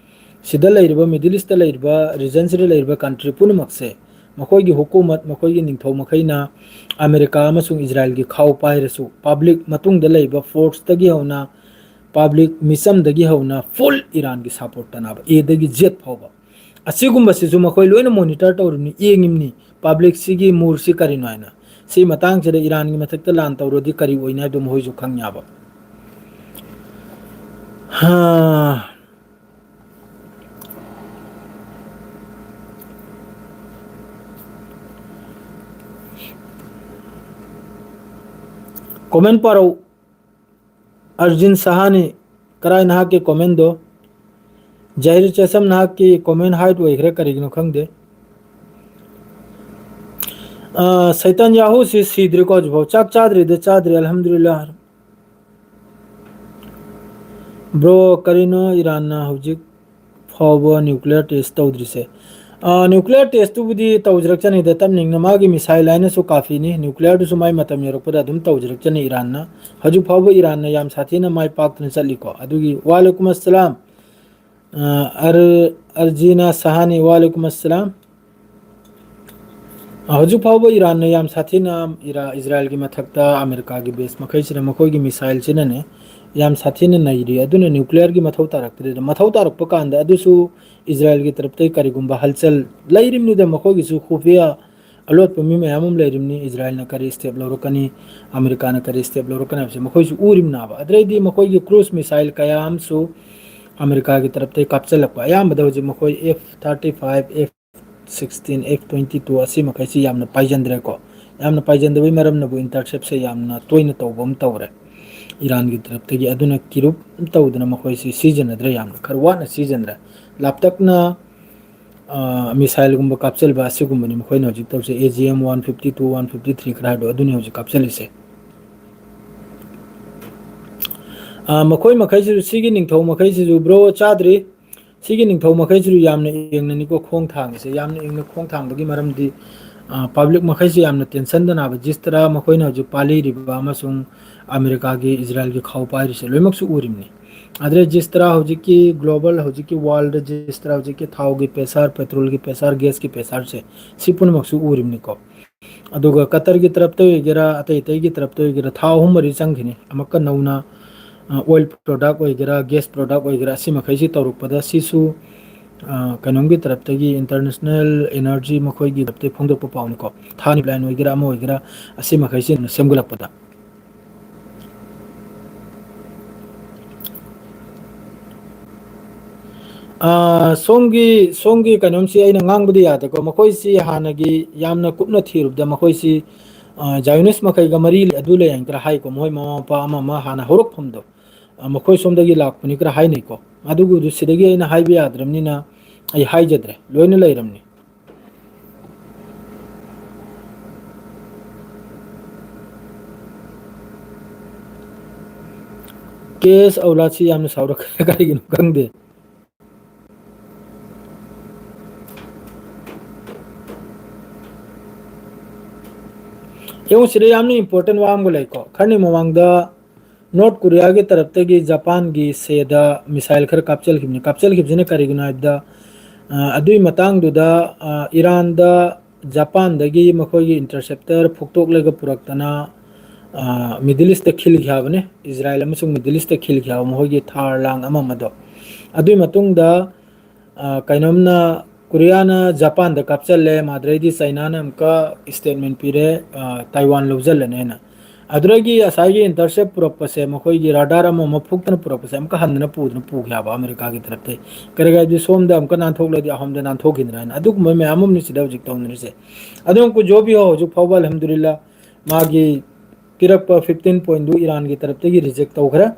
Speaker 1: sida lairiba middle east lairiba region sida lairiba country punamak se makhoi gi hukumat makhoi gi ningthau makhaina america amasung israel gi khau pairasu public matung da laiba force tagi hauna public misam dagi hauna full iran gi support tanaba edagi jet phawba asigumba sisu makhoi loina monitor tawruni yengimni public sigi mursi karinoina si matang jada iran gi mathakta lan tawrodi kari oina dum hoi ju khangyaba ha comment paro Arjun Sahani कराय ना के कमेंट दो जहिर चसम ना की कमेंट हाइट वगैरह करेगिनो खंगदे सैतान याहू से सीद्र को जब चाक चादरी दे चादरी अल्हम्दुलिल्लाह ब्रो करिनो ईरान ना हुजिक फावो न्यूक्लियर टेस्ट तौद्री से न्यूक्लियर टेस्ट बुदी तौजरकचन इद तम निंग मागी मिसाइल लाइन सो काफी नि न्यूक्लियर दु सुमाई मतम यरकपदा दुम तौजरकचन ईरान ना हजु फावो ईरान ना याम साथी ना माई पाक न चलिको अदुगी वालेकुम अस्सलाम अर्जीना सहानी वालेकुम अस्सलाम हजु फावो ईरान ना याम साथी ना इजराइल की मथकता अमेरिका की बेस मखै सिना मखोई की मिसाइल सिना ने याम साथी ना नैरी अदुना न्यूक्लियर की मथौ तारक्तरे मथौ तारकप कांदा अदुसु इजराइल की तरफ तै करिगुंबा हलचल लैरिमनि द मखोगी सु खुफिया अलोट पमी मयामम लैरिमनि इजराइल न करि स्टेप लौरकनी अमेरिका न करि स्टेप लौरकनी से मखोई सु उरिमनाबा अद्रैदी मखोगी क्रूज मिसाइल कयाम सु अमेरिका की तरफ तै कापचलक याम बदौ जे मखोई F-35 F-16 F-22 असि मखैसि यामना पाइजंद्रे को यामना पाइजंदबै मरम नबु इंटरसेप्ट से यामना तोइन तौबम तौरे ꯏꯔꯥꯟꯒꯤ ꯇꯔꯞꯇꯒꯤ ꯑꯗꯨꯅ ꯀꯤꯔꯨꯞ ꯇꯧꯗꯅ ꯃꯈꯣꯏꯁꯤ ꯁꯤꯖꯤꯟꯅꯗ꯭ꯔꯦ ꯌꯥꯝꯅ ꯈꯔ ꯋꯥꯠꯅ ꯁꯤꯖꯤꯟꯅꯗ꯭ꯔꯦ ꯂꯥꯞꯇꯛꯅ ꯃꯤꯁꯥꯏꯜꯒꯨꯝꯕ ꯀꯥꯞꯆꯤꯟꯕ ꯑꯁꯤꯒꯨꯝꯕꯅꯤ ꯃꯈꯣꯏꯅ ꯍꯧꯖꯤꯛ ꯇꯧꯔꯤꯁꯦ AGM 152 153 ꯈꯔ ꯍꯥꯏꯗꯣ ꯑꯗꯨꯅꯤ ꯍꯧꯖꯤꯛ ꯀꯥꯞꯆꯤꯜꯂꯤꯁꯦ ꯃꯈꯣꯏ ꯃꯈꯩꯁꯤꯁꯨ ꯁꯤꯒꯤ ꯅꯤꯡꯊꯧ ꯃꯈꯩꯁꯤꯁꯨ ꯕ꯭ꯔꯣ ꯆꯥꯗ꯭ꯔꯤ ꯁꯤꯒꯤ ꯅꯤꯡꯊꯧ ꯃꯈꯩꯁꯤꯁꯨ ꯌꯥꯝꯅ ꯌꯦꯡꯅꯅꯤꯀꯣ ꯈꯣꯡ ꯊꯥꯡꯉꯤꯁꯦ ꯌꯥꯝꯅ ꯏꯪꯅ ꯈꯣꯡ ꯊꯥꯡꯕꯒꯤ ꯃꯔꯝꯗꯤ ꯄꯥꯕ꯭ꯂꯤꯛ ꯃꯈꯩꯁꯤ ꯌꯥꯝꯅ ꯇꯦꯟꯁꯟꯗ ꯅꯥꯕ ꯖꯤꯁꯇꯔꯥ ꯃꯈꯣꯏꯅ ꯍꯧꯖꯤꯛ ꯄꯥꯜꯂꯤꯔꯤꯕ ꯑꯃꯁꯨꯡ ꯑꯃꯦꯔꯤꯀꯥꯒꯤ ꯏꯖ꯭ꯔꯥꯏꯜꯒꯤ ꯈꯥꯎ ꯄꯥꯏꯔꯤꯁꯦ ꯂꯣꯏꯅꯃꯛꯁꯨ ꯎꯔꯤꯕꯅꯤ ꯑꯗꯩ ꯖꯤꯁꯇꯔꯥ ꯍꯧꯖꯤꯛꯀꯤ ꯒ꯭ꯂꯣꯕal ꯍꯧꯖꯤꯛꯀꯤ ꯋꯥꯔꯜꯗ ꯖꯤꯁꯇꯔꯥ ꯍꯧꯖꯤꯛꯀꯤ ꯊꯥꯎꯒꯤ ꯄꯦꯁꯥꯔ ꯄꯦꯇ꯭ꯔꯣꯜꯒꯤ ꯄꯦꯁꯥꯔ ꯒ꯭ꯌꯥꯁꯀꯤ ꯄꯦꯁꯥꯔꯁꯦ ꯁꯤ ꯄꯨꯝꯅꯃꯛꯁꯨ ꯎꯔꯤꯕꯅꯤꯀꯣ ꯑꯗꯨꯒ ꯀꯇꯔꯒꯤ ꯇꯔꯞꯇ ꯑꯣꯏꯒꯦꯔꯥ ꯑꯇꯩ ꯑꯇꯩꯒꯤ ꯇꯔꯞꯇ ꯑꯣꯏꯒꯦꯔꯥ ꯊꯥ ꯑꯍꯨꯝ ꯃꯔꯤ ꯆꯪꯈꯤꯅꯤ ꯑꯃꯨꯛꯀ ꯅꯧꯅ ꯑꯣꯏꯜ ꯄ꯭ꯔꯣꯗꯛ ꯑꯣꯏꯒꯦꯔꯥ ꯒ꯭ꯌꯥꯁ ꯄ꯭ꯔꯣꯗꯛ ꯑꯣꯏꯒꯦꯔꯥ ꯑꯁꯤ ꯃꯈꯩꯁꯤ ꯇꯧꯔꯛꯄꯗ ꯁꯤꯁꯨ ꯀꯩꯅꯣꯝꯒꯤ ꯇꯔꯞꯇꯒꯤ ꯏꯟꯇꯔꯅꯦꯁꯅꯦꯜ ꯑꯦꯅꯔꯖꯤ ꯃꯈꯣꯏꯒꯤ ꯇꯔꯞꯇꯒꯤ ꯐꯣꯡꯗꯣꯛꯄ ꯄꯥꯎꯅꯤꯀꯣ ꯊꯥꯅꯤ ꯄ꯭ꯂꯥꯟ ꯑꯣꯏꯒꯦꯔꯥ ꯑꯃ ꯑꯣꯏꯒꯦꯔꯥ ꯑꯁꯤ ꯃꯈꯩꯁꯤ ꯁꯦꯝꯒꯠꯂꯛꯄꯗ ꯁꯣꯝꯒꯤ ꯀꯩꯅꯣꯝꯁꯤ ꯑꯩꯅ ꯉꯥꯡꯕꯗꯤ ꯌꯥꯗꯦꯀꯣ ꯃꯈꯣꯏꯁꯤ ꯍꯥꯟꯅꯒꯤ ꯌꯥꯝꯅ ꯀꯨꯞꯅ ꯊꯤꯔꯨꯕꯗ ꯃꯈꯣꯏꯁꯤ ꯖꯥꯏꯅꯤꯁ ꯃꯈꯩꯒ ꯃꯔꯤ ꯑꯗꯨ ꯂꯩ ꯍꯥꯏꯅ ꯈꯔ ꯍꯥꯏꯀꯣ ꯃꯣꯏ ꯃꯃꯥ ꯃꯄꯥ ꯑꯃ ꯍꯥꯟꯅ ꯍꯧꯔꯛꯐꯝꯗꯣ ꯃꯈꯣꯏ ꯁꯣꯝꯗꯒꯤ ꯂꯥꯛꯄꯅꯤ ꯈꯔ ꯍꯥꯏꯅꯩꯀꯣ ꯑꯗꯨꯕꯨ ꯁꯤꯗꯒꯤ ꯑꯩꯅ ꯍꯥꯏꯕ ꯌꯥꯗ꯭ꯔꯕꯅꯤꯅ ꯑꯩ ꯍꯥꯏꯖꯗ꯭ꯔꯦ ꯂꯣꯏꯅ ꯂꯩꯔꯝꯅꯤ ꯀꯦꯁ ꯑꯧꯂꯥꯠꯁꯤ ꯌꯥꯝꯅ ꯁꯥꯎꯔꯛꯈ꯭ꯔꯦ ꯀꯔꯤꯒꯤꯅꯣ ꯈꯪꯗꯦ ꯌꯦꯡꯉꯨ ꯁꯤꯗ ꯌꯥꯝꯅ ꯏꯝꯄꯣꯔꯇꯦꯟ ꯋꯥ ꯑꯃꯒ ꯂꯩꯀꯣ ꯈꯔꯅꯤ ꯃꯃꯥꯡꯗ ꯅꯣꯔꯠ ꯀꯣꯔꯤꯌꯥꯒꯤ ꯇꯔꯞꯇꯒꯤ ꯖꯄꯥꯟꯒꯤ ꯁꯦꯗ ꯃꯤꯁꯥꯏꯜ ꯈꯔ ꯀꯥꯞꯆꯤꯟꯈꯤꯕꯁꯤꯅ ꯀꯔꯤꯒꯤꯅꯣ ꯍꯥꯏꯕꯗ ꯑꯗꯨꯒꯤ ꯃꯇꯥꯡꯗꯨꯗ ꯏꯔꯥꯟꯗ ꯖꯄꯥꯟꯗꯒꯤ ꯃꯈꯣꯏꯒꯤ ꯏꯟꯇꯔꯁꯦꯞꯇꯔ ꯐꯨꯛꯇꯣꯛꯂꯒ ꯄꯨꯔꯛꯇꯅ ꯃꯤꯗꯜ ꯏꯁꯇ ꯈꯤꯜꯈꯤ ꯍꯥꯏꯕꯅꯤ ꯏꯖ꯭ꯔꯥꯏꯜ ꯑꯃꯁꯨꯡ ꯃꯤꯗꯜ ꯏꯁꯇ ꯈꯤꯜꯈꯤ ꯍꯥꯏꯕ ꯃꯈꯣꯏꯒꯤ ꯊꯥꯔ ꯂꯥꯡ ꯑꯃꯗꯣ ꯑꯗꯨꯒꯤ ꯃꯇꯨꯡꯗ ꯀꯩꯅꯣꯝꯅ ꯀꯣꯔꯤꯌꯥꯅ ꯖꯄꯥꯟꯗ ꯀꯥꯞꯆꯜꯂꯦ ꯃꯥꯗ꯭ꯔꯩꯗꯤ ꯆꯩꯅꯥꯅ ꯑꯃꯨꯛꯀ ꯏꯁꯇꯦꯠꯃꯦꯟ ꯄꯤꯔꯦ ꯇꯥꯏꯋꯥꯟ ꯂꯧꯁꯤꯜꯂꯅꯦꯅ ꯑꯗꯨꯗꯒꯤ ꯉꯁꯥꯏꯒꯤ ꯏꯟꯇꯔꯁꯦꯞ ꯄꯨꯔꯛꯄꯁꯦ ꯃꯈꯣꯏꯒꯤ ꯔꯥꯗꯥꯔ ꯑꯃ ꯐꯨꯛꯇꯅ ꯄꯨꯔꯛꯄꯁꯦ ꯑꯃꯨꯛꯀ ꯍꯟꯗꯅ ꯄꯨꯈꯤ ꯌꯥꯕ ꯑꯃꯦꯔꯤꯀꯥꯒꯤ ꯇꯔꯞꯇꯩ ꯀꯔꯤꯒꯤꯗꯤ ꯁꯣꯝꯗ ꯑꯃꯨꯛꯀ ꯅꯥꯟꯊꯣꯛꯂꯗꯤ ꯑꯁꯣꯝꯗ ꯅꯥꯟꯊꯣꯛꯈꯤꯗ꯭ꯔꯥ ꯍꯥꯏꯅ ꯑꯗꯨꯒꯨꯝꯕ ꯃꯌꯥꯝ ꯑꯃꯅꯤ ꯁꯤꯗ ꯍꯧꯖꯤꯛ ꯇꯧꯅꯔꯤꯁꯦ ꯑꯗꯨꯝ ꯀꯨꯖꯣꯕꯤ ꯍꯧꯖꯤꯛ ꯐꯥꯎꯕ ꯑꯜꯍꯝꯗꯨꯂꯤꯜꯂꯥ ꯃꯥꯒꯤ ꯄꯤꯔꯛꯄ 15 ꯄꯣꯏꯟꯗꯨ ꯏꯔꯥꯟꯒꯤ ꯇꯔꯞꯇꯒꯤ ꯔꯤꯖꯦꯛ ꯇꯧꯈ꯭ꯔꯦ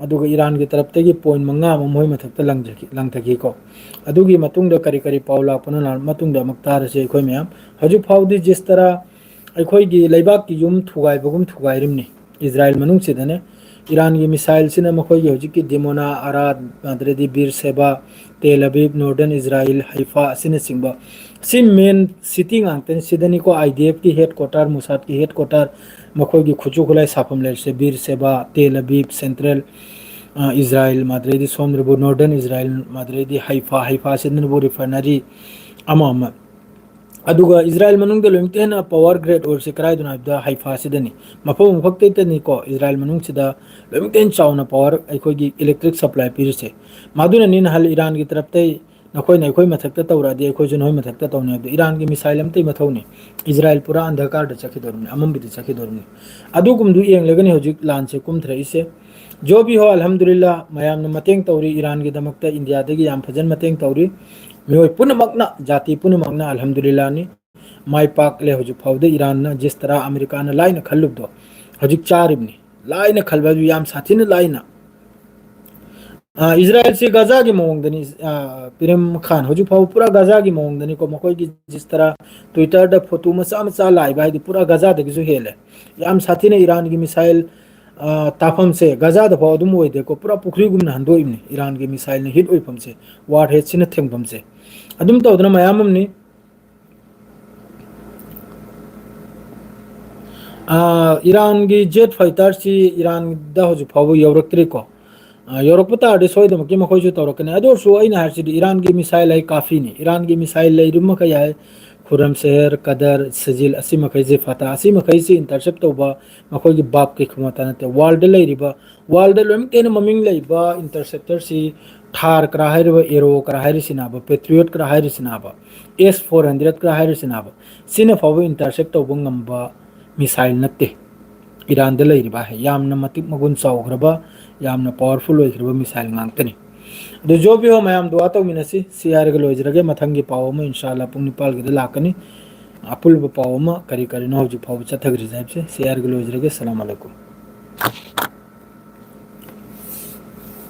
Speaker 1: ꯑꯗꯨꯒ ꯏꯔꯥꯟꯒꯤ ꯇꯔꯞꯇꯒꯤ ꯄꯣꯏꯟ 5 ꯑꯃ ꯃꯣꯏ ꯃꯊꯛꯇ ꯂꯪꯊꯈꯤꯀꯣ ꯑꯗꯨꯒꯤ ꯃꯇꯨꯡꯗ ꯀꯔꯤ ꯀꯔꯤ ꯄꯥꯎ ꯂꯥꯛꯄꯅꯣ ꯃꯇꯨꯡꯗ ꯑꯃꯨꯛ ꯇꯥꯔꯁꯤ ꯑꯩꯈꯣꯏ ꯃꯌꯥꯝ ꯍꯧꯖꯤꯛ ꯐꯥꯎꯗꯤ ꯖꯤꯁꯇꯔꯥ ꯑꯩꯈꯣꯏꯒꯤ ꯂꯩꯕꯥꯛꯀꯤ ꯌꯨꯝ ꯊꯨꯒꯥꯏꯕꯒꯨꯝ ꯊꯨꯒꯥꯏꯔꯤꯕꯅꯤ ꯏꯖ꯭ꯔꯥꯏꯜ ꯃꯅꯨꯡꯁꯤꯗꯅꯦ ꯏꯔꯥꯟꯒꯤ ꯃꯤꯁꯥꯏꯜꯁꯤꯅ ꯃꯈꯣꯏꯒꯤ ꯍꯧꯖꯤꯛꯀꯤ ꯗꯤꯃꯣꯅꯥ ꯑꯔꯥꯠ ꯑꯗꯩꯗꯤ ꯕꯤꯔ ꯁꯦꯕꯥ ꯇꯦꯜ ꯑꯕꯤꯕ ꯅꯣꯔꯗꯔꯟ ꯏꯖ꯭ꯔꯥꯏꯜ ꯍꯩꯐꯥ ꯑꯁꯤꯅꯆꯤꯡꯕ ꯁꯤ ꯃꯦꯟ ꯁꯤꯇꯤ ꯉꯥꯛꯇꯅꯤ ꯁꯤꯗꯅꯤꯀꯣ IDF ꯀꯤ ꯍꯦꯠ ꯀ꯭ꯋꯥꯇꯔ ꯃꯨꯁꯥꯠꯀꯤ ꯍꯦꯠ ꯀ꯭ꯋꯥꯇꯔ ꯃꯈꯣꯏꯒꯤ ꯈꯨꯠꯁꯨ ꯈꯨꯠꯂꯥꯏ ꯁꯥꯐꯝ ꯂꯩꯔꯤꯁꯦ ꯕꯤꯔ ꯁꯦꯕꯥ ꯇꯦꯜ ꯑꯕꯤꯕ ꯁꯦꯟꯇ꯭ꯔꯦꯜ ꯏꯖ꯭ꯔꯥꯏꯜ ꯃꯗꯩꯗꯤ ꯁꯣꯝꯗꯕꯨ ꯅꯣꯔꯗꯔꯟ ꯏꯖ꯭ꯔꯥꯏꯜ ꯃꯗꯩꯗꯤ ꯍꯩꯐꯥꯁꯤꯗꯅꯕꯨ ꯔꯤꯐꯥꯏꯅꯔꯤ ꯑꯃ ꯑꯗꯨꯒ ꯏꯖ꯭ꯔꯥꯏꯜ ꯃꯅꯨꯡꯗ ꯂꯣꯏꯅꯃꯛ ꯍꯦꯟꯅ ꯄꯋꯥꯔ ꯒ꯭ꯔꯦꯗ ꯑꯣꯏꯔꯤꯁꯤ ꯀꯗꯥꯏꯗꯅꯣ ꯍꯥꯏꯕꯗ ꯍꯩꯐꯥꯁꯤꯗꯅꯤ ꯃꯐꯝ ꯑꯃꯈꯛꯇꯅꯤꯀꯣ ꯏꯖ꯭ꯔꯥꯏꯜ ꯃꯅꯨꯡꯁꯤꯗ ꯂꯣꯏꯅꯃꯛ ꯍꯦꯟꯅ ꯆꯥꯎꯅ ꯄꯋꯥꯔ ꯑꯩꯈꯣꯏꯒꯤ ꯏꯂꯦꯛꯇ꯭ꯔꯤꯛ ꯁꯄ꯭ꯂꯥꯏ ꯄꯤꯔꯤꯁꯦ ꯃꯗꯨꯅꯅꯤ ꯅꯍꯥꯟ ꯏꯔꯥꯟꯒꯤ ꯇꯔꯞꯇꯩ ꯅꯈꯣꯏꯅ ꯑꯩꯈꯣꯏ ꯃꯊꯛꯇ ꯇꯧꯔꯛꯑꯗꯤ ꯑꯩꯈꯣꯏꯁꯨ ꯅꯈꯣꯏ ꯃꯊꯛꯇ ꯇꯧꯅꯤ ꯍꯥꯏꯕꯗꯣ ꯏꯔꯥꯟꯒꯤ ꯃꯤꯁꯥꯏꯜ ꯑꯃꯇꯩ ꯃꯊꯧꯅꯤ ꯏꯖ꯭ꯔꯥꯏꯜ ꯄꯨꯔꯥ ꯑꯟꯙꯀꯥꯔꯗ ꯆꯠꯈꯤꯗꯧꯔꯤꯕꯅꯤ ꯑꯃꯝꯕꯗ ꯆꯠꯈꯤꯗꯧꯔꯤꯕꯅꯤ ꯑꯗꯨꯒꯨꯝꯕꯗꯨ ꯌꯦꯡꯂꯒꯅꯤ ꯍꯧꯖꯤꯛ ꯂꯥꯟꯁꯦ ꯀꯨꯝꯊꯔꯛꯏꯁꯦ ꯖꯣꯕꯤ ꯍꯣ ꯑꯜꯍꯝꯗꯨꯂꯤꯜꯂꯥ ꯃꯌꯥꯝꯅ ꯃꯇꯦꯡ ꯇꯧꯔꯤ ꯏꯔꯥꯟꯒꯤꯗꯃꯛꯇ ꯏꯟꯗꯤꯌꯥꯗꯒꯤ ꯌꯥꯝ ꯐꯖꯅ ꯃꯇꯦꯡ ꯇꯧꯔꯤ ꯃꯤꯑꯣꯏ ꯄꯨꯝꯅꯃꯛꯅ ꯖꯥꯇꯤ ꯄꯨꯝꯅꯃꯛꯅ ꯑꯜꯍꯝꯗꯨꯂꯤꯜꯂꯥꯅꯤ ꯃꯥꯏ ꯄꯥꯛꯂꯦ ꯍꯧꯖꯤꯛ ꯐꯥꯎꯗ ꯏꯔꯥꯟꯅ ꯖꯤꯁꯇꯔꯥ ꯑꯃꯦꯔꯤꯀꯥꯅ ꯂꯥꯏꯅ ꯈꯜꯂꯨꯕꯗꯣ ꯍꯧꯖꯤꯛ ꯆꯥꯔꯤꯕꯅꯤ ꯂꯥꯏꯅ ꯈꯜꯕ ꯑꯗꯨ ꯌꯥꯝ ꯁꯥꯊꯤꯅ ꯂꯥꯏꯅ ꯏꯖ꯭ꯔꯥꯏꯜꯁꯤ ꯒꯖꯥꯒꯤ ꯃꯑꯣꯡꯗꯅꯤ ꯄꯤꯔꯝ ꯈꯥꯟ ꯍꯧꯖꯤꯛ ꯐꯥꯎꯕ ꯄꯨꯔꯥ ꯒꯖꯥꯒꯤ ꯃꯑꯣꯡꯗꯅꯤꯀꯣ ꯃꯈꯣꯏꯒꯤ ꯖꯤꯁꯇꯔꯥ ꯇ꯭ꯋꯤꯇꯔꯗ ꯐꯣꯇꯣ ꯃꯆꯥ ꯂꯥꯛꯏꯕ ꯍꯥꯏꯗꯤ ꯄꯨꯔꯥ ꯒꯖꯥꯗꯒꯤꯁꯨ ꯍꯦꯜꯂꯦ ꯌꯥꯝ ꯁꯥꯊꯤꯅ ꯏꯔꯥꯟꯒꯤ ꯃꯤꯁꯥꯏꯜ ꯇꯥꯐꯝꯁꯦ ꯒꯖꯥꯗ ꯐꯥꯎ ꯑꯗꯨꯝ ꯑꯣꯏꯗꯦꯀꯣ ꯄꯨꯔꯥ ꯄꯨꯈ꯭ꯔꯤꯒꯨꯝꯅ ꯍꯟꯗꯣꯛꯏꯕꯅꯤ ꯏꯔꯥꯟꯒꯤ ꯃꯤꯁꯥꯏꯜꯅ ꯍꯤꯠ ꯑꯣꯏꯐꯝꯁꯦ ꯋꯥꯔ ꯍꯦꯠꯁꯤꯅ ꯊꯦꯡꯐꯝꯁꯦ ꯑꯗꯨꯝ ꯇꯧꯗꯅ ꯃꯌꯥꯝ ꯑꯃꯅꯤ ꯏꯔꯥꯟꯒꯤ ꯖꯦꯠ ꯐꯥꯏꯇꯔꯁꯤ ꯏꯔꯥꯟꯗ ꯍꯧꯖꯤꯛ ꯐꯥꯎꯕ ꯌꯧꯔꯛꯇ꯭ꯔꯤꯀꯣ ꯌꯧꯔꯛꯄ ꯇꯥꯔꯗꯤ ꯁꯣꯏꯗꯅꯃꯛꯀꯤ ꯃꯈꯣꯏꯁꯨ ꯇꯧꯔꯛꯀꯅꯤ ꯑꯗꯨ ꯑꯣꯏꯔꯁꯨ ꯑꯩꯅ ꯍꯥꯏꯔꯤꯁꯤꯗꯤ ꯏꯔꯥꯟꯒꯤ ꯃꯤꯁꯥꯏꯜ ꯍꯥꯏ ꯀꯥꯐꯤꯅꯤ ꯏꯔꯥꯟꯒꯤ ꯃꯤꯁꯥꯏꯜ ꯂꯩꯔꯤꯕ ꯃꯈꯩ ꯌꯥꯏ ꯈꯨꯔꯝ ꯁꯦꯍꯔ ꯀꯗꯔ ꯁꯖꯤꯜ ꯑꯁꯤ ꯃꯈꯩꯁꯦ ꯐꯠꯇ ꯑꯁꯤ ꯃꯈꯩꯁꯤ ꯏꯟꯇꯔꯁꯦꯞ ꯇꯧꯕ ꯃꯈꯣꯏꯒꯤ ꯕꯥꯞꯀꯤ ꯈꯨꯃꯇ ꯅꯠꯇꯦ ꯋꯥꯔꯜꯗ ꯂꯩꯔꯤꯕ ꯋꯥꯔꯜꯗ ꯂꯣꯏꯅꯃꯛ ꯍꯦꯟꯅ ꯃꯃꯤꯡ ꯂꯩꯕ ꯏꯟꯇꯔꯁꯦꯞꯇꯔꯁꯤ ꯊꯥꯔ ꯀꯔꯥ ꯍꯥꯏꯔꯤꯕ ꯑꯦꯔꯣ ꯀꯔꯥ ꯍꯥꯏꯔꯤꯁꯤꯅꯕ ꯄꯦꯇ꯭ꯔꯤꯌꯣꯠ ꯀꯔꯥ ꯍꯥꯏꯔꯤꯁꯤꯅꯕ S-400 ꯀꯔꯥ ꯍꯥꯏꯔꯤꯁꯤꯅꯕ ꯁꯤꯅ ꯐꯥꯎꯕ ꯏꯟꯇꯔꯁꯦꯞ ꯇꯧꯕ ꯉꯝꯕ ꯃꯤꯁꯥꯏꯜ ꯅꯠꯇꯦ ꯏꯔꯥꯟꯗ ꯂꯩꯔꯤꯕ ꯌꯥꯝꯅ ꯃꯇꯤꯛ ꯃꯒꯨꯟ ꯆꯥꯎꯈ꯭ꯔꯕ ꯌꯥꯝꯅ ꯄꯋꯥꯔꯐꯨꯜ ꯑꯣꯏꯈ꯭ꯔꯕ ꯃꯤꯁꯥꯏꯜ ꯉꯥꯛꯇꯅꯤ ꯑꯗꯨ ꯖꯣꯕꯤꯌꯣ ꯃꯌꯥꯝ ꯗꯨआ ꯇꯧꯃꯤꯟꯅꯁꯤ ꯁꯤ ꯍꯥꯏꯔꯒ ꯂꯣꯏꯖꯔꯒꯦ ꯃꯊꯪꯒꯤ ꯄꯥꯎ ꯑꯃ ꯏꯟꯁꯥꯜꯂꯥ ꯄꯨꯡ 9ꯒꯤꯗ ꯂꯥꯛꯀꯅꯤ ꯑꯄꯨꯟꯕ ꯄꯥꯎ ꯑꯃ ꯀꯔꯤ ꯀꯔꯤꯅꯣ ꯍꯧꯖꯤꯛ ꯐꯥꯎꯕ ꯆꯠꯊꯈ꯭ꯔꯤꯁꯦ ꯍꯥꯏꯕꯁꯦ ꯁꯤ ꯍꯥꯏꯔꯒ ꯂꯣꯏꯖꯔꯒꯦ ꯁꯂꯥꯝ ꯑꯂꯩꯀꯨꯝ